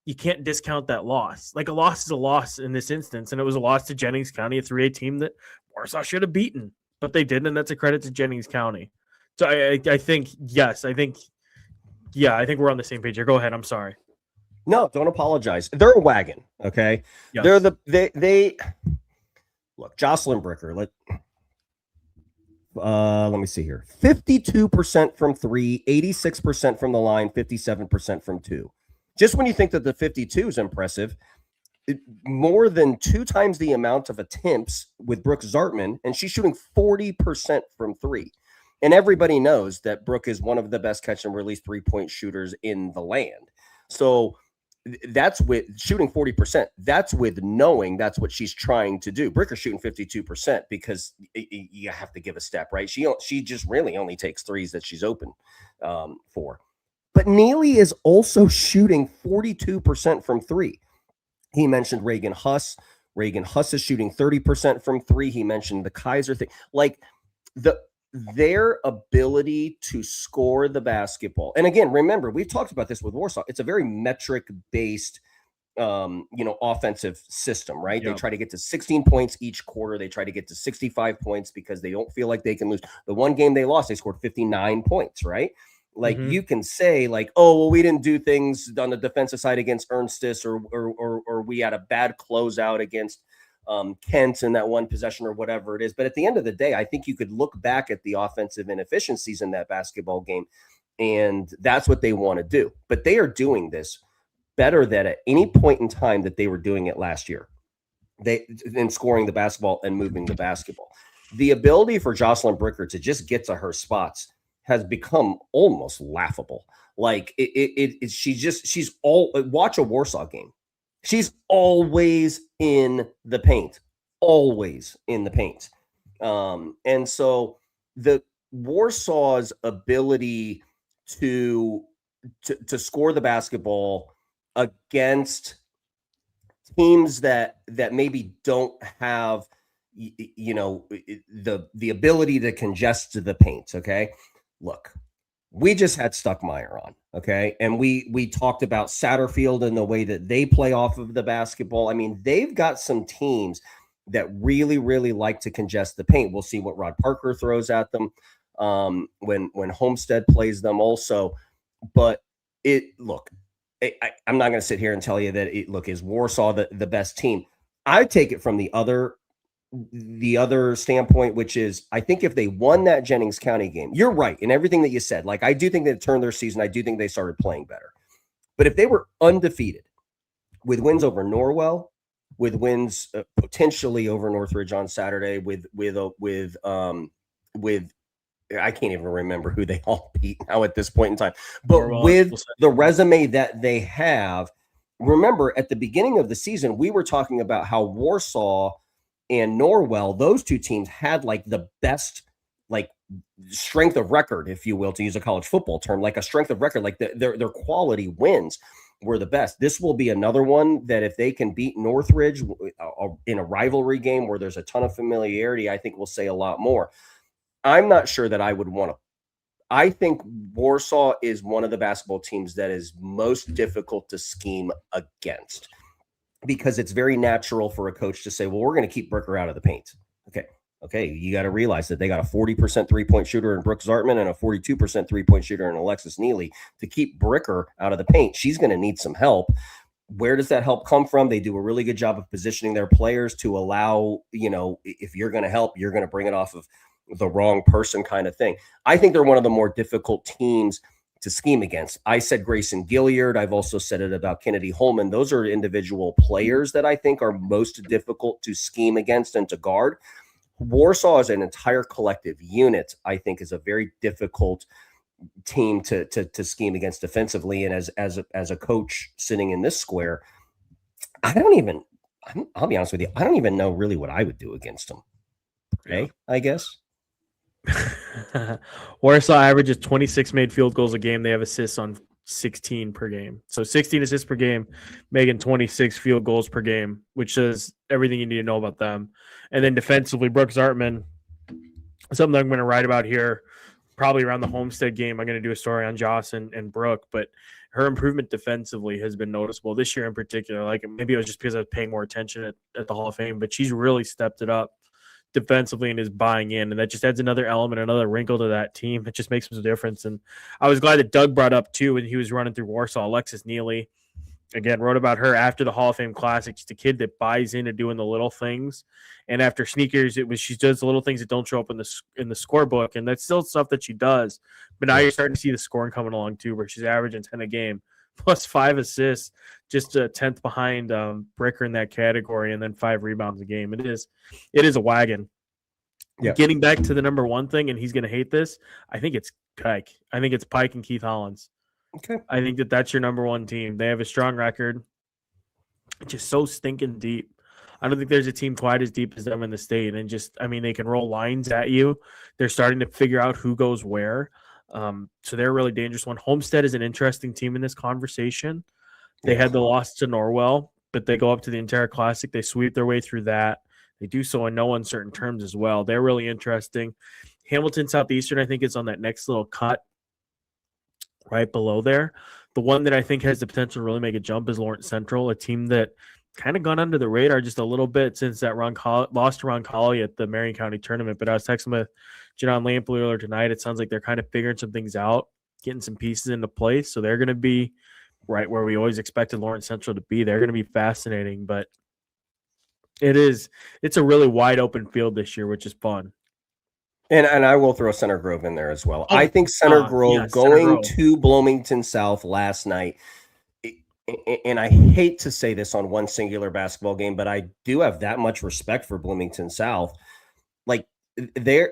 you can't discount that loss. Like a loss is a loss in this instance, and it was a loss to Jennings County, a 3A team that Warsaw should have beaten, but they didn't, and that's a credit to Jennings County. So I think we're on the same page here. Go ahead. I'm sorry. No, don't apologize. They're a wagon. Okay. Yes. They look, Jocelyn Bricker. Let me see here. 52% from 3, 86% from the line, 57% from 2. Just when you think that the 52 is impressive, more than 2 times the amount of attempts with Brooke Zartman, and she's shooting 40% from 3. And everybody knows that Brooke is one of the best catch and release 3-point shooters in the land. So that's with shooting 40%. That's with knowing that's what she's trying to do. Bricker's shooting 52% because you have to give a step, right? She just really only takes threes that she's open for. But Neely is also shooting 42% from 3. He mentioned Reagan Huss. Reagan Huss is shooting 30% from 3. He mentioned the Kaiser thing. Like their ability to score the basketball. And again, remember, we've talked about this with Warsaw. It's a very metric-based, offensive system, right? Yep. They try to get to 16 points each quarter. They try to get to 65 points because they don't feel like they can lose. The one game they lost, they scored 59 points, right? Like you can say like, oh, well, we didn't do things on the defensive side against Ernstis or we had a bad closeout against Kent in that one possession or whatever it is. But at the end of the day, I think you could look back at the offensive inefficiencies in that basketball game, and that's what they want to do. But they are doing this better than at any point in time that they were doing it last year. In scoring the basketball and moving the basketball. The ability for Jocelyn Bricker to just get to her spots has become almost laughable. Like she's all, watch a Warsaw game. She's always in the paint, and so the Warsaw's ability to score the basketball against teams that maybe don't have the ability to congest the paint. Okay, look, we just had Stuckmeyer on, okay, and we talked about Satterfield and the way that they play off of the basketball. I mean, they've got some teams that really like to congest the paint. We'll see what Rod Parker throws at them when Homestead plays them also. But I'm not going to sit here and tell you that is Warsaw the best team. I take it from the other standpoint, which is, I think if they won that Jennings County game, you're right in everything that you said. Like, I do think they turned their season. I do think they started playing better. But if they were undefeated with wins over Norwell, with wins potentially over Northridge on Saturday, with I can't even remember who they all beat now at this point in time, but with the resume that they have, remember at the beginning of the season, we were talking about how Warsaw and Norwell, those two teams had like the best, like strength of record, if you will, to use a college football term, like a strength of record, like their quality wins were the best. This will be another one that if they can beat Northridge in a rivalry game where there's a ton of familiarity, I think we'll say a lot more. I'm not sure that I would want to. I think Warsaw is one of the basketball teams that is most difficult to scheme against, because it's very natural for a coach to say, well, we're going to keep Bricker out of the paint. Okay. You got to realize that they got a 40% three-point shooter in Brooke Zartman and a 42% three-point shooter in Alexis Neely. To keep Bricker out of the paint, she's going to need some help. Where does that help come from? They do a really good job of positioning their players to allow, if you're going to help, you're going to bring it off of the wrong person kind of thing. I think they're one of the more difficult teams to scheme against. I said Gracyn Gilliard. I've also said it about Kennedy Holman. Those are individual players that I think are most difficult to scheme against and to guard. Warsaw as an entire collective unit, I think, is a very difficult team to scheme against defensively. And as a coach sitting in this square, I'll be honest with you, I don't even know really what I would do against them. Okay, I guess. Warsaw averages 26 made field goals a game. They have assists on 16 per game. So 16 assists per game, making 26 field goals per game, which is everything you need to know about them. And then defensively, Brooke Zartman, something I'm going to write about here, probably around the Homestead game. I'm going to do a story on Joss and Brooke, but her improvement defensively has been noticeable this year in particular. Like, maybe it was just because I was paying more attention at the Hall of Fame, but she's really stepped it up defensively and is buying in, and that just adds another element, another wrinkle to that team. It just makes a difference. And I was glad that Doug brought up too when he was running through Warsaw, Alexis Neely, again, wrote about her after the Hall of Fame Classic. Just a kid that buys into doing the little things, and after sneakers, she does the little things that don't show up in the scorebook, and that's still stuff that she does. But now you're starting to see the scoring coming along too, where she's averaging 10 a game, plus 5 assists, just a 10th behind Bricker in that category, and then 5 rebounds a game. It is a wagon. Yeah. Getting back to the number one thing, and he's going to hate this, I think it's Pike. I think it's Pike and Keith Hollins. Okay. I think that's your number one team. They have a strong record. It's just so stinking deep. I don't think there's a team quite as deep as them in the state. And they can roll lines at you. They're starting to figure out who goes where. So they're a really dangerous one. Homestead is an interesting team in this conversation. They had the loss to Norwell, but they go up to the Inter Classic. They sweep their way through that. They do so in no uncertain terms as well. They're really interesting. Hamilton Southeastern, I think, is on that next little cut right below there. The one that I think has the potential to really make a jump is Lawrence Central, a team that kind of gone under the radar just a little bit since that lost to Ron Colley at the Marion County tournament. But I was texting with Janon Lampley earlier tonight. It sounds like they're kind of figuring some things out, getting some pieces into place. So they're going to be right where we always expected Lawrence Central to be. They're going to be fascinating. But It is. It's a really wide open field this year, which is fun. And I will throw Center Grove in there as well. Oh, I think Center Grove yes, Center going Grove. to Bloomington South last night, and I hate to say this on one singular basketball game, but I do have that much respect for Bloomington South. Like they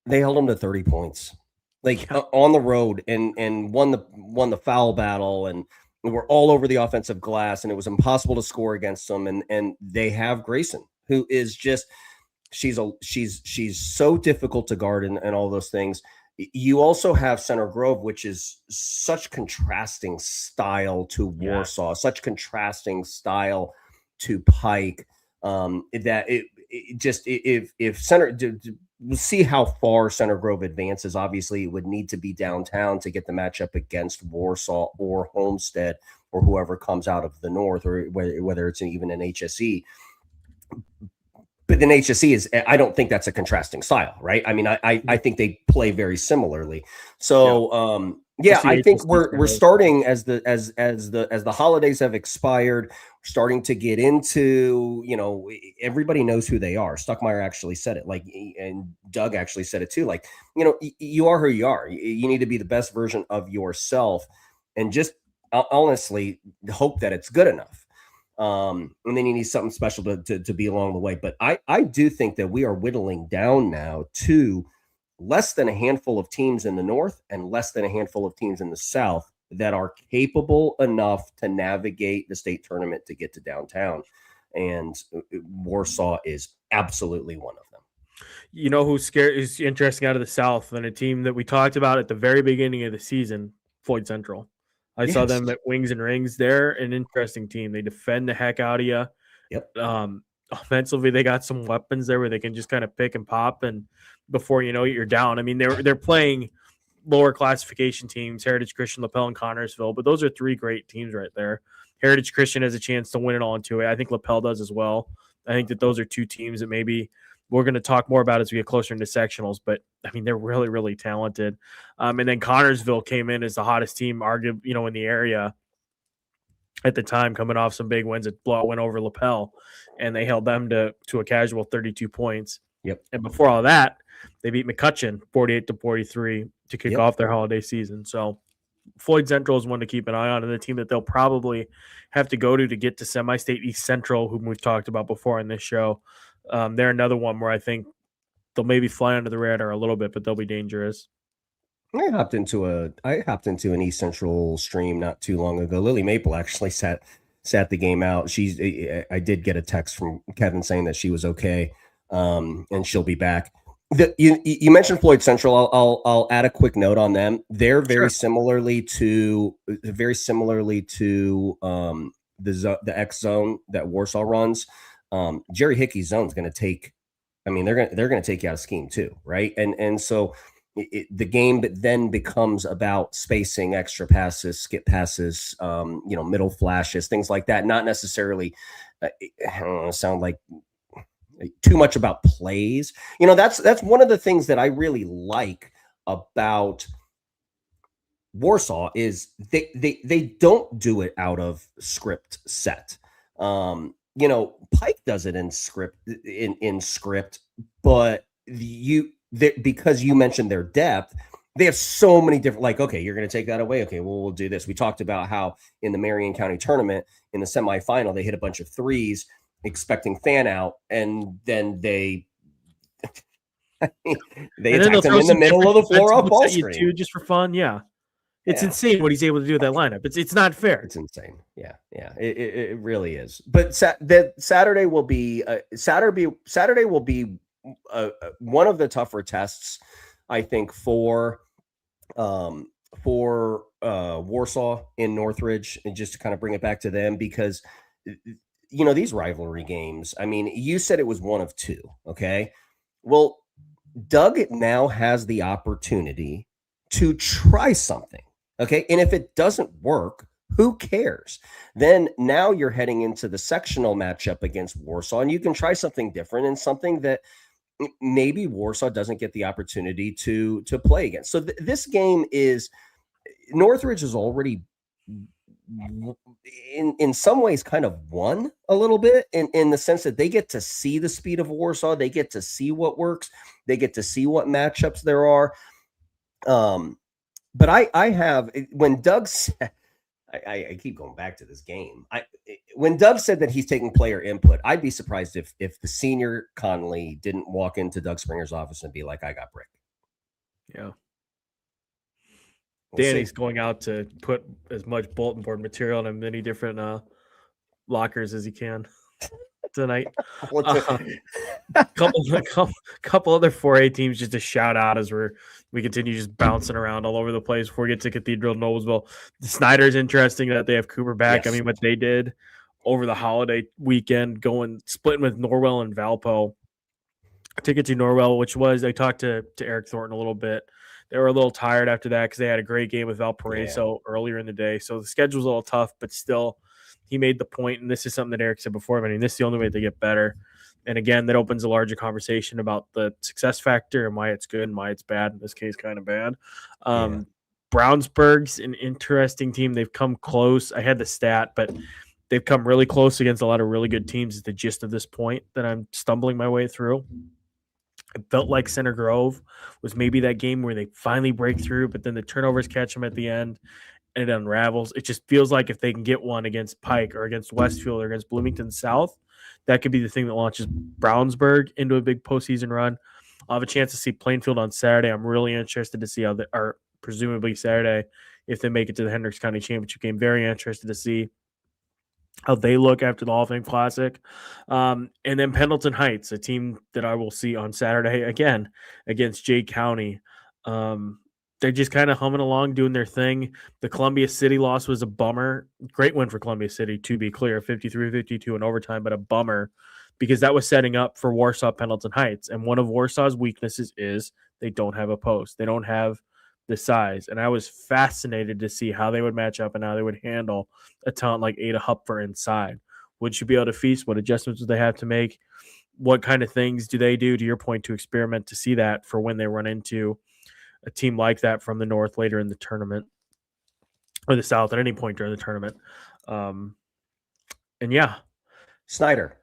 held them to 30 points, like on the road, and won the foul battle, and were all over the offensive glass, and it was impossible to score against them. And they have Gracyn, who is just she's so difficult to guard and all those things. You also have Center Grove, which is such contrasting style to Warsaw, such contrasting style to Pike, that it just if Center we'll see how far Center Grove advances. Obviously, it would need to be downtown to get the matchup against Warsaw or Homestead or whoever comes out of the north, or whether it's even an HSE. But then HSE is, I don't think that's a contrasting style, right? I mean, I think they play very similarly. So, I think we're starting as the holidays have expired, starting to get into, everybody knows who they are. Stuckmeyer actually said it, and Doug actually said it too. Like, you are who you are. You need to be the best version of yourself, and just honestly hope that it's good enough. And then you need something special to be along the way. But I do think that we are whittling down now to less than a handful of teams in the north and less than a handful of teams in the south that are capable enough to navigate the state tournament to get to downtown. And Warsaw is absolutely one of them. You know who's interesting out of the south, and a team that we talked about at the very beginning of the season, Floyd Central. I saw them at Wings and Rings. They're an interesting team. They defend the heck out of you. Yep. Offensively, they got some weapons there where they can just kind of pick and pop, and before you know it, you're down. I mean, they're playing lower classification teams, Heritage Christian, LaPel, and Connorsville, but those are three great teams right there. Heritage Christian has a chance to win it all into it. I think LaPel does as well. I think that those are two teams that maybe we're going to talk more about as we get closer into sectionals, but I mean, they're really, really talented. And then Connorsville came in as the hottest team, arguably, in the area at the time, coming off some big wins. At blowout win over LaPel, and they held them to a casual 32 points. Yep. And before all that, they beat McCutcheon 48-43 to kick off their holiday season. So Floyd Central is one to keep an eye on, and the team that they'll probably have to go to get to semi-state East Central, whom we've talked about before in this show. They're another one where I think they'll maybe fly under the radar a little bit, but they'll be dangerous. I hopped into an East Central stream not too long ago. Lily Maple actually sat the game out. I did get a text from Kevin saying that she was okay, and she'll be back. You mentioned Floyd Central. I'll add a quick note on them. They're very similarly to the X zone that Warsaw runs. Jerry Hickey's zone is going to take. I mean, they're going to take you out of scheme too, right? And so the game then becomes about spacing, extra passes, skip passes, middle flashes, things like that. Not necessarily, I don't want to sound like too much about plays. That's one of the things that I really like about Warsaw is they don't do it out of script set. Pike does it in script, but because you mentioned their depth, they have so many different, like, okay, you're going to take that away. Okay, well, we'll do this. We talked about how in the Marion County tournament in the semifinal, they hit a bunch of threes expecting fan out, and then they attacked them in the middle of the floor off ball screen too, just for fun. Yeah. It's insane what he's able to do with that lineup. It's not fair. It's insane. Yeah. It really is. But Saturday will be one of the tougher tests, I think, for Warsaw in Northridge, and just to kind of bring it back to them, because these rivalry games. I mean, you said it was one of two. Okay, well, Doug now has the opportunity to try something. Okay. And if it doesn't work, who cares? Then now you're heading into the sectional matchup against Warsaw, and you can try something different and something that maybe Warsaw doesn't get the opportunity to play against. So this game is, Northridge is already in some ways kind of won a little bit in the sense that they get to see the speed of Warsaw. They get to see what works. They get to see what matchups there are. But I have, when Doug said, I keep going back to this game. When Doug said that he's taking player input, I'd be surprised if the senior Conley didn't walk into Doug Springer's office and be like, I got bricked. Yeah. We'll Danny's see. going out to put as much bulletin board material in as many different lockers as he can tonight. Couple other 4A teams just to shout out as we continue just bouncing around all over the place before we get to Cathedral Noblesville. The Snider's interesting that they have Cooper back. Yes. I mean, what they did over the holiday weekend, splitting with Norwell and Valpo. Ticket to Norwell, which was, I talked to Eric Thornton a little bit. They were a little tired after that because they had a great game with Valparaiso earlier in the day. So the schedule's a little tough, but still, he made the point, and this is something that Eric said before. I mean, this is the only way they get better. And again, that opens a larger conversation about the success factor and why it's good and why it's bad. In this case, kind of bad. Brownsburg's an interesting team. They've come close. I had the stat, but they've come really close against a lot of really good teams. Is the gist of this point that I'm stumbling my way through. It felt like Center Grove was maybe that game where they finally break through, but then the turnovers catch them at the end and it unravels. It just feels like if they can get one against Pike or against Westfield or against Bloomington South, that could be the thing that launches Brownsburg into a big postseason run. I'll have a chance to see Plainfield on Saturday. I'm really interested to see how presumably Saturday, if they make it to the Hendricks County Championship game. Very interested to see how they look after the Hall of Fame Classic. And then Pendleton Heights, a team that I will see on Saturday again against Jay County. They're just kind of humming along, doing their thing. The Columbia City loss was a bummer. Great win for Columbia City, to be clear, 53-52 in overtime, but a bummer because that was setting up for Warsaw Pendleton Heights. And one of Warsaw's weaknesses is they don't have a post. They don't have the size. And I was fascinated to see how they would match up and how they would handle a talent like Ada Hupfer inside. Would she be able to feast? What adjustments do they have to make? What kind of things do they do, to your point, to experiment to see that for when they run into a team like that from the north later in the tournament or the south at any point during the tournament? Snider.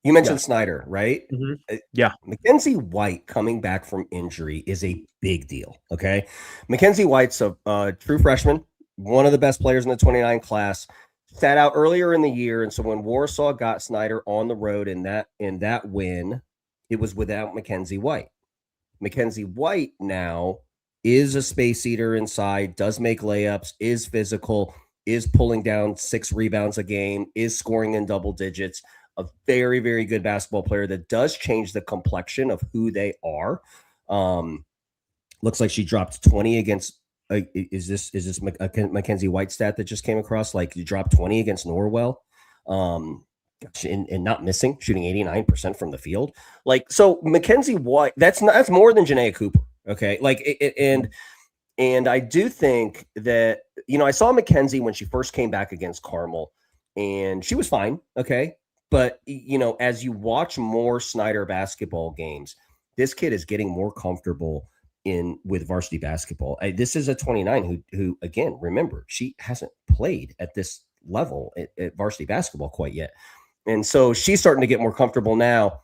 You mentioned Snider, right? Mm-hmm. Yeah. McKenzie White coming back from injury is a big deal, okay? McKenzie White's a true freshman, one of the best players in the 29 class, sat out earlier in the year, and so when Warsaw got Snider on the road in that win, it was without McKenzie White. McKenzie White now is a space eater inside, does make layups, is physical, is pulling down 6 rebounds a game, is scoring in double digits. A very, very good basketball player that does change the complexion of who they are. Looks like she dropped 20 against. Is this a McKenzie White stat that just came across? Like you dropped 20 against Norwell, and not missing, shooting 89% from the field. Like so, McKenzie White. That's more than Janaea Cooper. Okay, and I do think that I saw McKenzie when she first came back against Carmel, and she was fine. Okay. But, as you watch more Snider basketball games, this kid is getting more comfortable with varsity basketball. This is a 29 who, again, remember, she hasn't played at this level at varsity basketball quite yet. And so she's starting to get more comfortable now.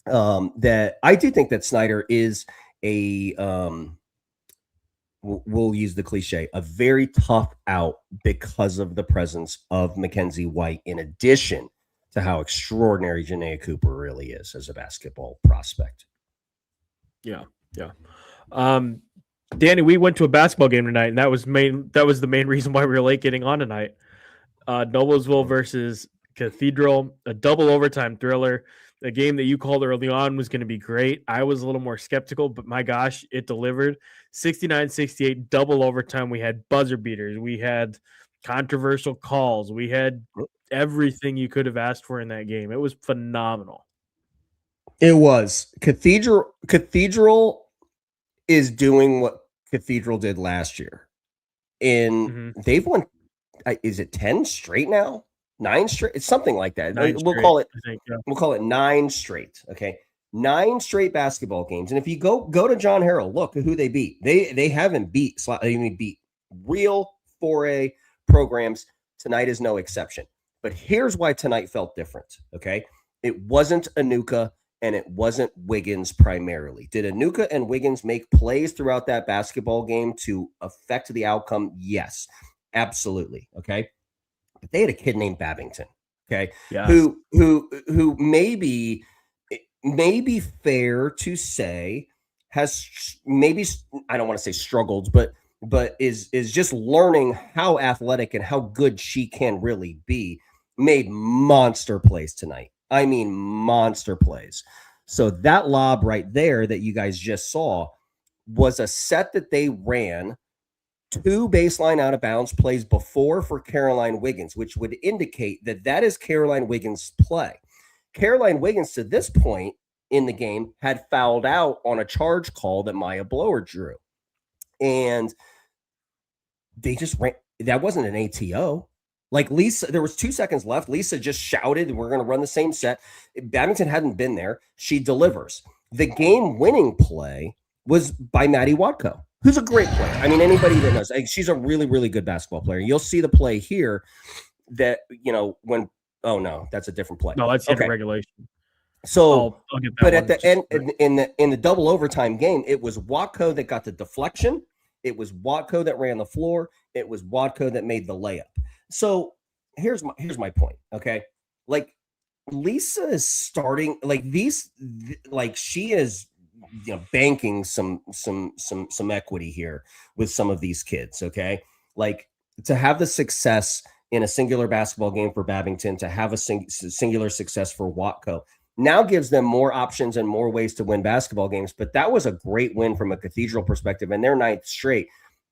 That I do think that Snider is we'll use the cliche, a very tough out because of the presence of McKenzie White, in addition to how extraordinary Janaea Cooper really is as a basketball prospect. Yeah. Danny, we went to a basketball game tonight, and that was the main reason why we were late getting on tonight. Noblesville versus Cathedral, a double overtime thriller. A game that you called early on was going to be great. I was a little more skeptical, but my gosh, it delivered. 69-68, double overtime. We had buzzer beaters. We had controversial calls. We had everything you could have asked for in that game. It was phenomenal. It was. Cathedral is doing what Cathedral did last year. And they've won, is it 10 straight now? 9 straight? It's something like that. We'll call it 9 straight. Okay. 9 straight basketball games. And if you go to John Harrell, look at who they beat. They haven't beat real 4A programs Tonight is no exception. But here's why tonight felt different, okay? It wasn't Anuka and it wasn't Wiggins primarily. Did Anuka and Wiggins make plays throughout that basketball game to affect the outcome? Yes, absolutely, okay? But they had a kid named Babington, okay? Yeah. Who maybe fair to say has maybe, I don't want to say struggled, but is just learning how athletic and how good she can really be. Made monster plays tonight. I mean, monster plays. So that lob right there that you guys just saw was a set that they ran 2 baseline out of bounds plays before for Caroline Wiggins, which would indicate that that is Caroline Wiggins' play. Caroline Wiggins, to this point in the game, had fouled out on a charge call that Maya Blower drew. And they just ran. That wasn't an ATO. Like Lisa, there was 2 seconds left. Lisa just shouted, we're going to run the same set. Babington hadn't been there. She delivers. The game-winning play was by Maddie Watko, who's a great player. I mean, anybody that knows, she's a really, really good basketball player. You'll see the play here that, when, oh no, that's a different play. No, that's in regulation. So, I'll get that but one. at the end, in the double overtime game, it was Watko that got the deflection. It was Watko that ran the floor. It was Watko that made the layup. So here's my point. Okay. Like Lisa is starting she is, banking some equity here with some of these kids. Okay. Like to have the success in a singular basketball game for Babington, to have a singular success for Watko now gives them more options and more ways to win basketball games. But that was a great win from a Cathedral perspective, and they're 9th straight.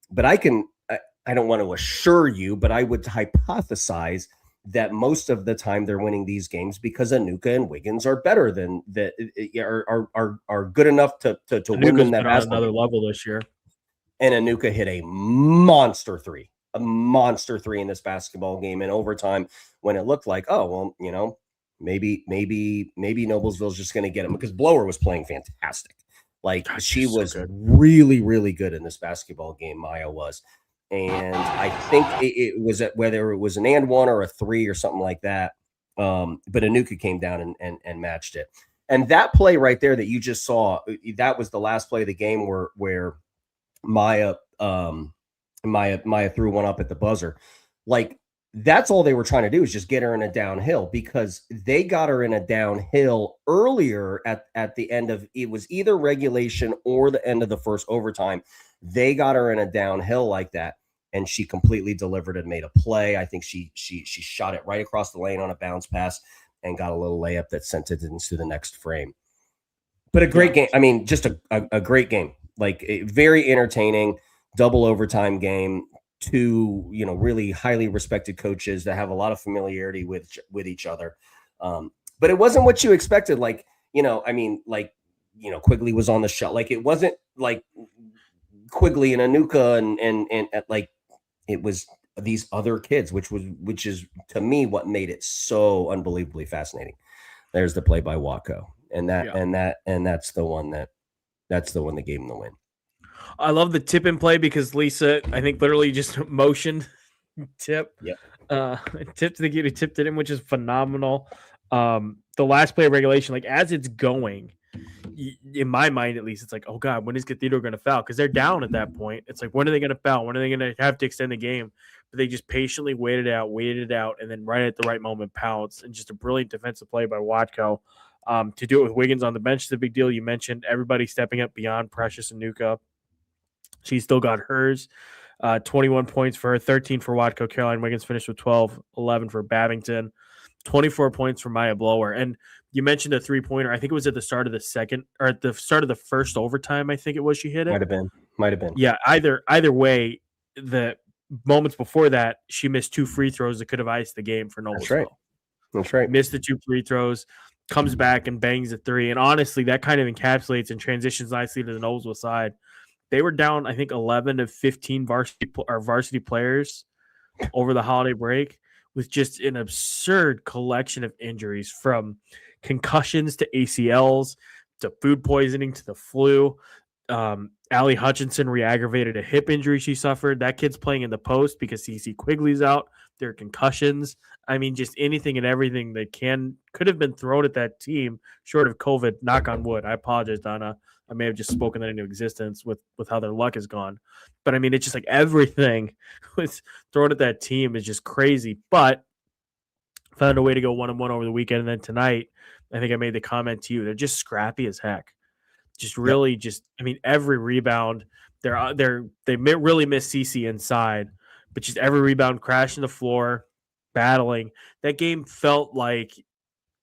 But I don't want to assure you, but I would hypothesize that most of the time they're winning these games because Anuka and Wiggins are better than that, are good enough to win them that basketball. Another level this year. And Anuka hit a monster three in this basketball game in overtime when it looked like, oh, well, maybe Noblesville's just going to get him, because Blower was playing fantastic. Like she was really, really good in this basketball game. Maya was. And I think it was whether it was an and one or a 3 or something like that. But Anuka came down and matched it. And that play right there that you just saw, that was the last play of the game where Maya threw one up at the buzzer. Like that's all they were trying to do is just get her in a downhill, because they got her in a downhill earlier at the end of, it was either regulation or the end of the first overtime. They got her in a downhill like that, and she completely delivered and made a play. I think she shot it right across the lane on a bounce pass and got a little layup that sent it into the next frame. But a great game. I mean, just a great game. Like a very entertaining double overtime game. 2, really highly respected coaches that have a lot of familiarity with each other. But it wasn't what you expected. Like, Quigley was on the shot. Like it wasn't like Quigley and Anuka and like it was these other kids, which is to me what made it so unbelievably fascinating. There's the play by Watko, and that's the one that gave him the win. I love the tip and play because Lisa, I think, literally just motioned tip. Yeah. Tipped the kid who tipped it in, which is phenomenal. The last play of regulation, like as it's going, in my mind at least, it's like, oh God, when is Cathedral going to foul? Because they're down at that point. It's like, when are they going to foul? When are they going to have to extend the game? But they just patiently waited it out, and then right at the right moment pounced. And just a brilliant defensive play by Watko. To do it with Wiggins on the bench is a big deal. You mentioned everybody stepping up beyond Precious and Nuka. She still got hers. 21 points for her, 13 for Watko. Caroline Wiggins finished with 12, 11 for Babington, 24 points for Maya Blower. And you mentioned a 3-pointer. I think it was at the start of the second, or at the start of the first overtime. I think it was she hit it. Might have been. Yeah. Either way, the moments before that, she missed 2 free throws that could have iced the game for Noblesville. That's right. Missed the 2 free throws, comes back and bangs a 3. And honestly, that kind of encapsulates and transitions nicely to the Noblesville side. They were down, I think, 11 of 15 varsity players over the holiday break, with just an absurd collection of injuries, from concussions to ACLs to food poisoning to the flu. Allie Hutchinson re-aggravated a hip injury she suffered. That kid's playing in the post because CC Quigley's out. There are concussions. I mean, just anything and everything that could have been thrown at that team, short of COVID. Knock on wood. I apologize, Donna. I may have just spoken that into existence with how their luck is gone. But I mean, it's just like everything was thrown at that team is just crazy. But found a way to go 1-1 over the weekend, and then tonight, I think I made the comment to you. They're just scrappy as heck. Just really, I mean, every rebound, they really miss CC inside, but just every rebound crashing the floor, battling. That game felt like,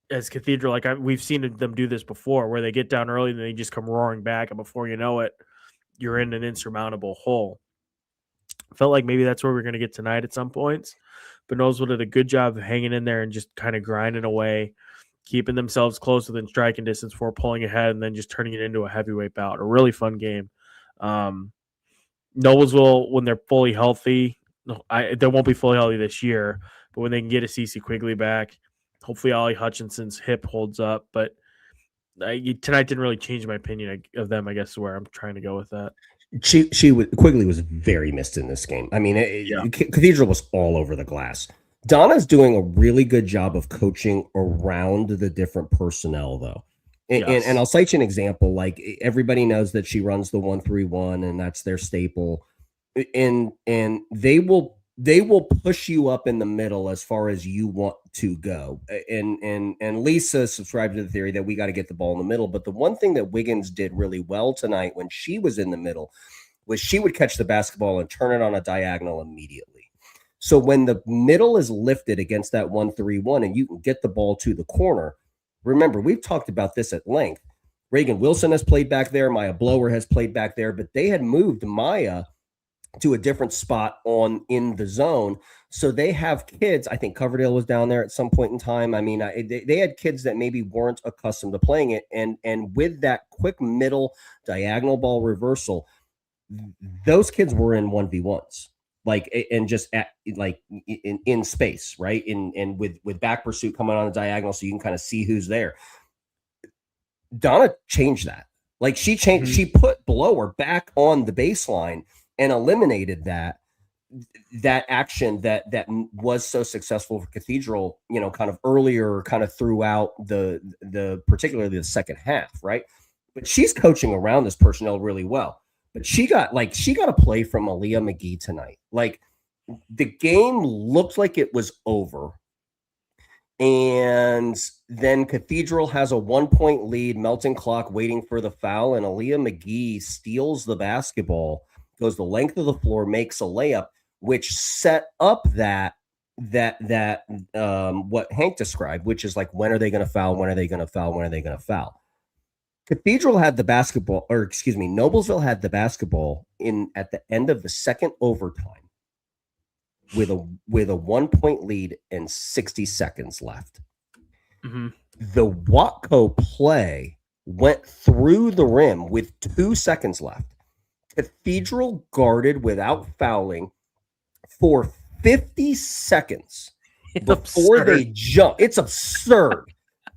as Cathedral, like we've seen them do this before, where they get down early and they just come roaring back, and before you know it, you're in an insurmountable hole. Felt like maybe that's where we're going to get tonight at some points, but Noblesville did a good job of hanging in there and just kind of grinding away, keeping themselves close within striking distance before pulling ahead and then just turning it into a heavyweight bout. A really fun game. Noblesville, when they're fully healthy, they won't be fully healthy this year, but when they can get a CC Quigley back, hopefully Ollie Hutchinson's hip holds up. But tonight didn't really change my opinion of them, I guess, is where I'm trying to go with that. Quigley was very missed in this game. I mean, Cathedral was all over the glass. Donna's doing a really good job of coaching around the different personnel, though. And I'll cite you an example. Like, everybody knows that she runs the 1-3-1, and that's their staple. And they will push you up in the middle as far as you want to go. And Lisa subscribed to the theory that we got to get the ball in the middle. But the one thing that Wiggins did really well tonight when she was in the middle was she would catch the basketball and turn it on a diagonal immediately. So when the middle is lifted against that 1-3-1 and you can get the ball to the corner, remember, we've talked about this at length. Reagan Wilson has played back there. Maya Blower has played back there, but they had moved Maya to a different spot in the zone. So they have kids. I think Coverdale was down there at some point in time. I mean, they had kids that maybe weren't accustomed to playing it. And with that quick middle diagonal ball reversal, those kids were in 1v1s. Like, and just in space, right? And with back pursuit coming on the diagonal, so you can kind of see who's there. Donna changed that. Like, she she put Blower back on the baseline and eliminated that action that was so successful for Cathedral, kind of earlier, kind of throughout the particularly the second half, right? But she's coaching around this personnel really well. But she got a play from Aaliyah McGee tonight. Like, the game looked like it was over. And then Cathedral has a 1-point lead, melting clock, waiting for the foul. And Aaliyah McGee steals the basketball, goes the length of the floor, makes a layup, which set up that what Hank described, which is like, when are they going to foul? When are they going to foul? When are they going to foul? Cathedral had the basketball, Noblesville had the basketball at the end of the second overtime with a 1-point lead and 60 seconds left. Mm-hmm. The Watco play went through the rim with 2 seconds left. Cathedral guarded without fouling for 50 seconds before they jump. It's absurd.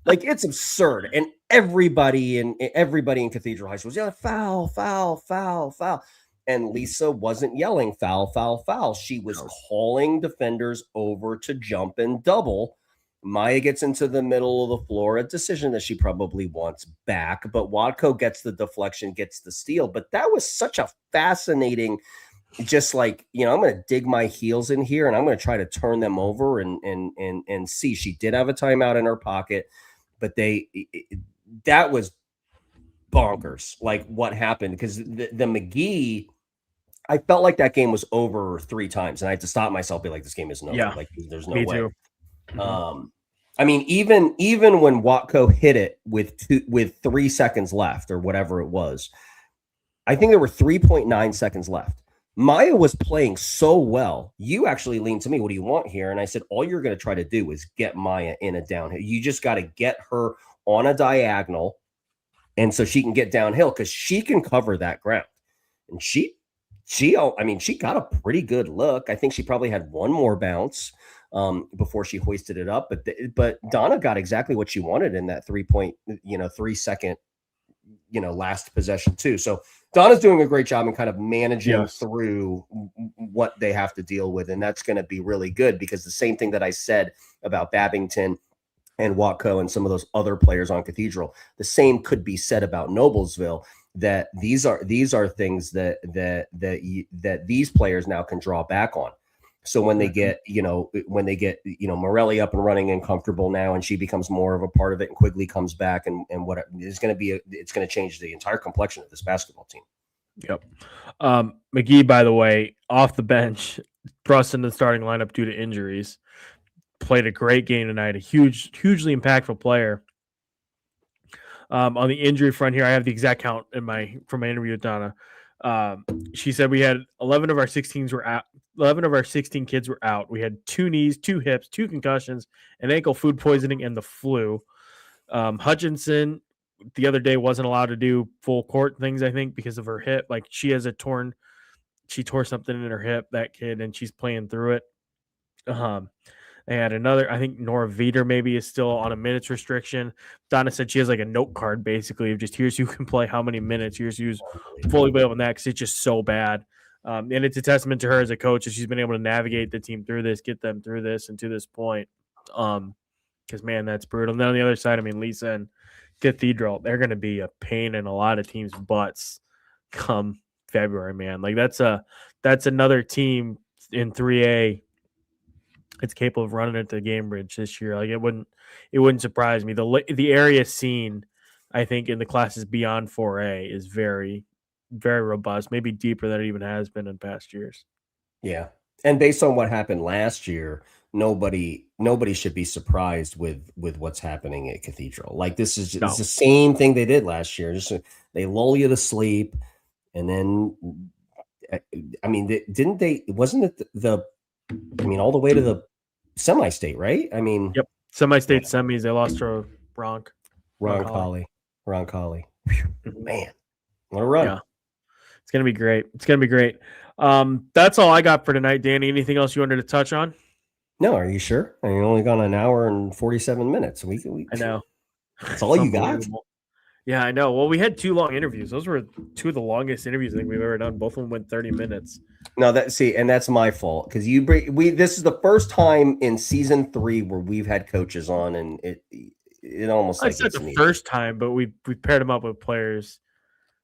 Like, it's absurd. And everybody in Cathedral High School was yelling, foul, foul, foul, foul. And Lisa wasn't yelling foul, foul, foul. She was calling defenders over to jump and double. Maya gets into the middle of the floor, a decision that she probably wants back. But Watco gets the deflection, gets the steal. But that was such a fascinating, just like, I'm going to dig my heels in here and I'm going to try to turn them over and see. She did have a timeout in her pocket. But that was bonkers, like, what happened, because the McGee, I felt like that game was over 3 times, and I had to stop myself, be like, this game isn't over. Yeah, like, there's no me way. Too. I mean, even when Watco hit it with 3 seconds left or whatever it was, I think there were 3.9 seconds left. Maya was playing so well. You actually leaned to me, what do you want here? And I said, all you're going to try to do is get Maya in a downhill. You just got to get her on a diagonal, and so she can get downhill, because she can cover that ground. And she got a pretty good look. I think she probably had one more bounce before she hoisted it up. But Donna got exactly what she wanted in that 3 second, last possession too. So Donna's doing a great job in kind of managing Yes. through what they have to deal with. And that's going to be really good because the same thing that I said about Babington and Watco and some of those other players on Cathedral, the same could be said about Noblesville, that these are things that these players now can draw back on. So when they get, Morelli up and running and comfortable now, and she becomes more of a part of it, and Quigley comes back, and what is going to be, it's going to change the entire complexion of this basketball team. Yep. McGee, by the way, off the bench, thrust into the starting lineup due to injuries. Played a great game tonight. A hugely impactful player. On the injury front here, I have the exact count from my interview with Donna. She said we had 11 of our 16 were out. 11 of our 16 kids were out. We had 2 knees, 2 hips, 2 concussions, an ankle food poisoning, and the flu. Hutchinson the other day wasn't allowed to do full court things, I think, because of her hip. Like she tore something in her hip, that kid, and she's playing through it. They had another, I think Nora Veter maybe is still on a minutes restriction. Donna said she has like a note card basically of just here's who can play how many minutes, here's who's fully available in that because it's just so bad. And it's a testament to her as a coach that she's been able to navigate the team through this, get them through this and to this point. Because, man, that's brutal. And then on the other side, I mean, Lisa and Cathedral, they're going to be a pain in a lot of teams' butts come February, man. Like that's another team in 3A. It's capable of running into Gamebridge this year. Like it wouldn't surprise me. The area scene, I think, in the classes beyond 4A is very, very robust, maybe deeper than it even has been in past years. Yeah. And based on what happened last year, nobody should be surprised with what's happening at Cathedral. Like this is it's the same thing they did last year. Just they lull you to sleep, and then I mean, didn't they? Wasn't it all the way to the semi-state, right? I mean, yep, semi-state semis. They lost to Ron Colley. Man, what a run! Yeah. It's gonna be great. That's all I got for tonight, Danny. Anything else you wanted to touch on? No, are you sure? I mean, only gone an hour and 47 minutes. I know. That's all you got? Yeah, I know. Well, we had 2 long interviews. Those were 2 of the longest interviews I think we've ever done. Both of them went 30 minutes. No, and that's my fault because this is the first time in season 3 where we've had coaches on, and it almost I said the first time, but we paired them up with players.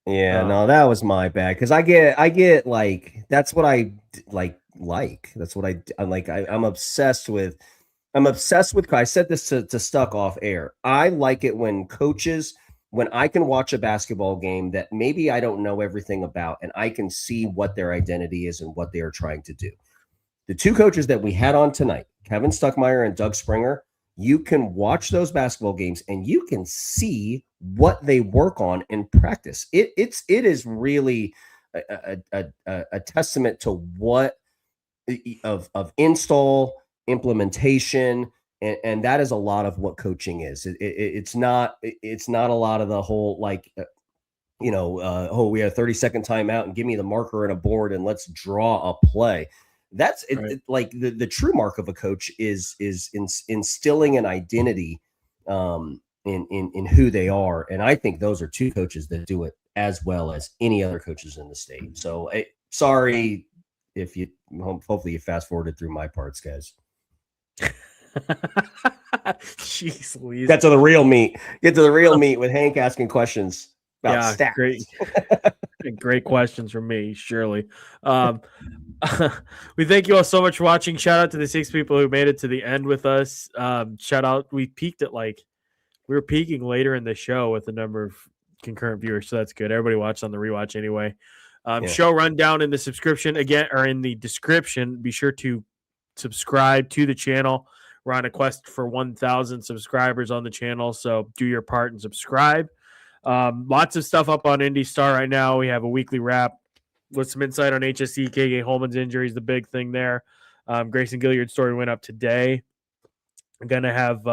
Yeah, no, that was my bad because I get like that's what I like. That's what I'm like. I'm obsessed with. I said this to Stuck off air. I like it when I can watch a basketball game that maybe I don't know everything about, and I can see what their identity is and what they are trying to do. The 2 coaches that we had on tonight, Kevin Stuckmeyer and Doug Springer, you can watch those basketball games and you can see what they work on in practice. It is really a testament to what of install implementation. And that is a lot of what coaching is. It's not a lot of the whole we had a 30-second timeout and give me the marker and a board and let's draw a play. That's right. Like the true mark of a coach is instilling an identity in who they are. And I think those are 2 coaches that do it as well as any other coaches in the state. So sorry if hopefully you fast forwarded through my parts, guys. Jeez Louise. Get to the real meat. Get to the real meat with Hank asking questions about stats. Great questions from me, surely. We thank you all so much for watching. Shout out to the 6 people who made it to the end with us. Shout out. We peaked at we were peaking later in the show with the number of concurrent viewers, so that's good. Everybody watched on the rewatch anyway. Show rundown in the subscription again, or in the description. Be sure to subscribe to the channel. We're on a quest for 1,000 subscribers on the channel, so do your part and subscribe. Lots of stuff up on IndyStar right now. We have a weekly wrap with some insight on HSE, KK Holman's injuries, the big thing there. Gracyn Gilliard's story went up today. I'm going to have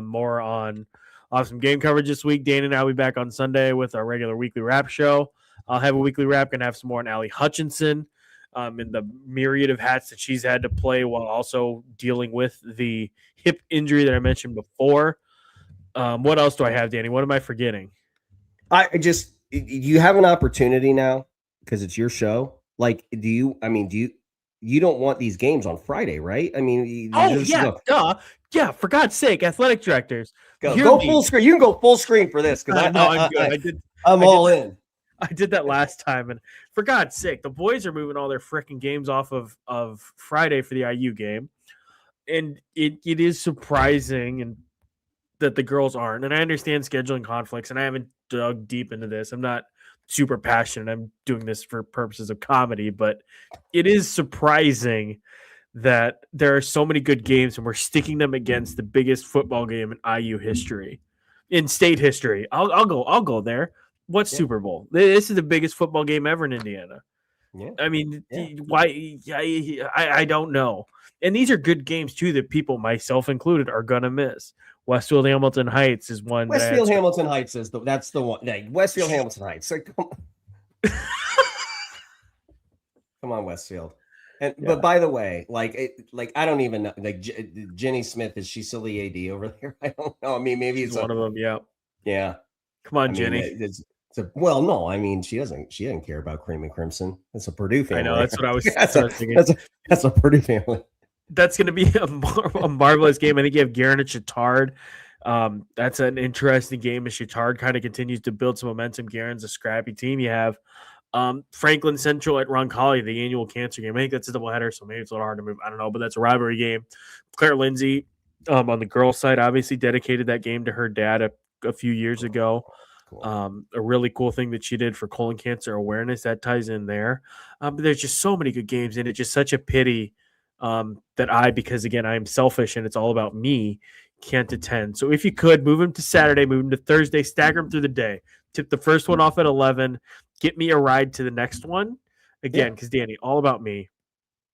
more on awesome game coverage this week. Danny and I will be back on Sunday with our regular weekly wrap show. I'll have a weekly wrap. Going to have some more on Allie Hutchinson. In the myriad of hats that she's had to play while also dealing with the hip injury that I mentioned before. What else do I have, Danny? What am I forgetting? you have an opportunity now because it's your show. Like, you don't want these games on Friday, right? I mean, duh. Yeah, for God's sake, athletic directors. Go full screen. You can go full screen for this because I'm good. I'm all in. I did that last time, and for God's sake, the boys are moving all their freaking games off of Friday for the IU game, and it is surprising and that the girls aren't. And I understand scheduling conflicts, and I haven't dug deep into this. I'm not super passionate. I'm doing this for purposes of comedy, but it is surprising that there are so many good games and we're sticking them against the biggest football game in IU history, in state history. I'll go there. What's Super Bowl? This is the biggest football game ever in Indiana. Yeah. I mean, why? I don't know. And these are good games too that people, myself included, are gonna miss. Westfield Hamilton Heights is one. Westfield Hamilton Heights is that's the one. Yeah, Westfield Hamilton Heights. So come on, Westfield. And but by the way, I don't even know. Like Jenny Smith, is she still the AD over there? I don't know. I mean, maybe it's one of them. Yeah. Yeah. Come on, Jenny. Well, no, I mean, she doesn't care about Cream and Crimson. It's a Purdue family. I know, that's what I was thinking. That's a Purdue family. That's going to be a marvelous game. I think you have Guerin and Chittard. That's an interesting game as Chittard kind of continues to build some momentum. Guerin's a scrappy team. You have Franklin Central at Roncalli, the annual cancer game. I think that's a doubleheader, so maybe it's a little hard to move. I don't know, but that's a rivalry game. Claire Lindsay on the girls' side obviously dedicated that game to her dad a few years ago. Cool. A really cool thing that she did for colon cancer awareness that ties in there. But there's just so many good games, and it's just such a pity that because again, I'm selfish and it's all about me, can't attend. So if you could move them to Saturday, move them to Thursday, stagger them through the day. Tip the first one off at 11. Get me a ride to the next one again, because Danny, all about me.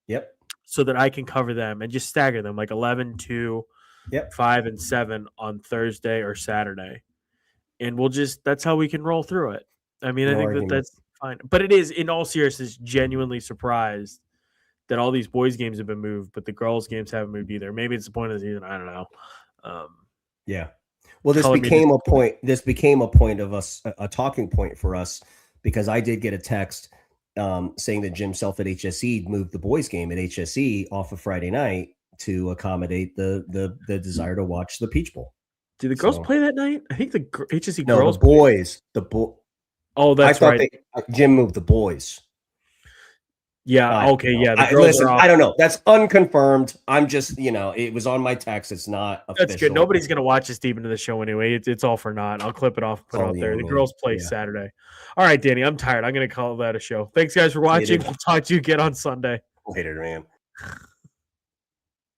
Yep. So that I can cover them and just stagger them like 11, 2, 5, and 7 on Thursday or Saturday. And that's how we can roll through it. I mean, I think that's fine. But it is, in all seriousness, genuinely surprised that all these boys' games have been moved, but the girls' games haven't moved either. Maybe it's the point of the season. I don't know. Yeah. Well, this became a point. This became a point of us, a talking point for us, because I did get a text saying that Jim Self at HSE moved the boys' game at HSE off of Friday night to accommodate the desire to watch the Peach Bowl. Do the girls play that night? I think the HSE no, girls. The boys. Oh, that's right. Jim moved the boys. Yeah. Okay. Yeah. The girls I don't know. That's unconfirmed. I'm just, it was on my text. It's not official. That's good. Nobody's gonna watch this deep into the show anyway. It's all for naught. I'll clip it off, put it out there. The girls play Saturday. All right, Danny. I'm tired. I'm gonna call that a show. Thanks, guys, for watching. We'll talk to you again on Sunday. Later, man.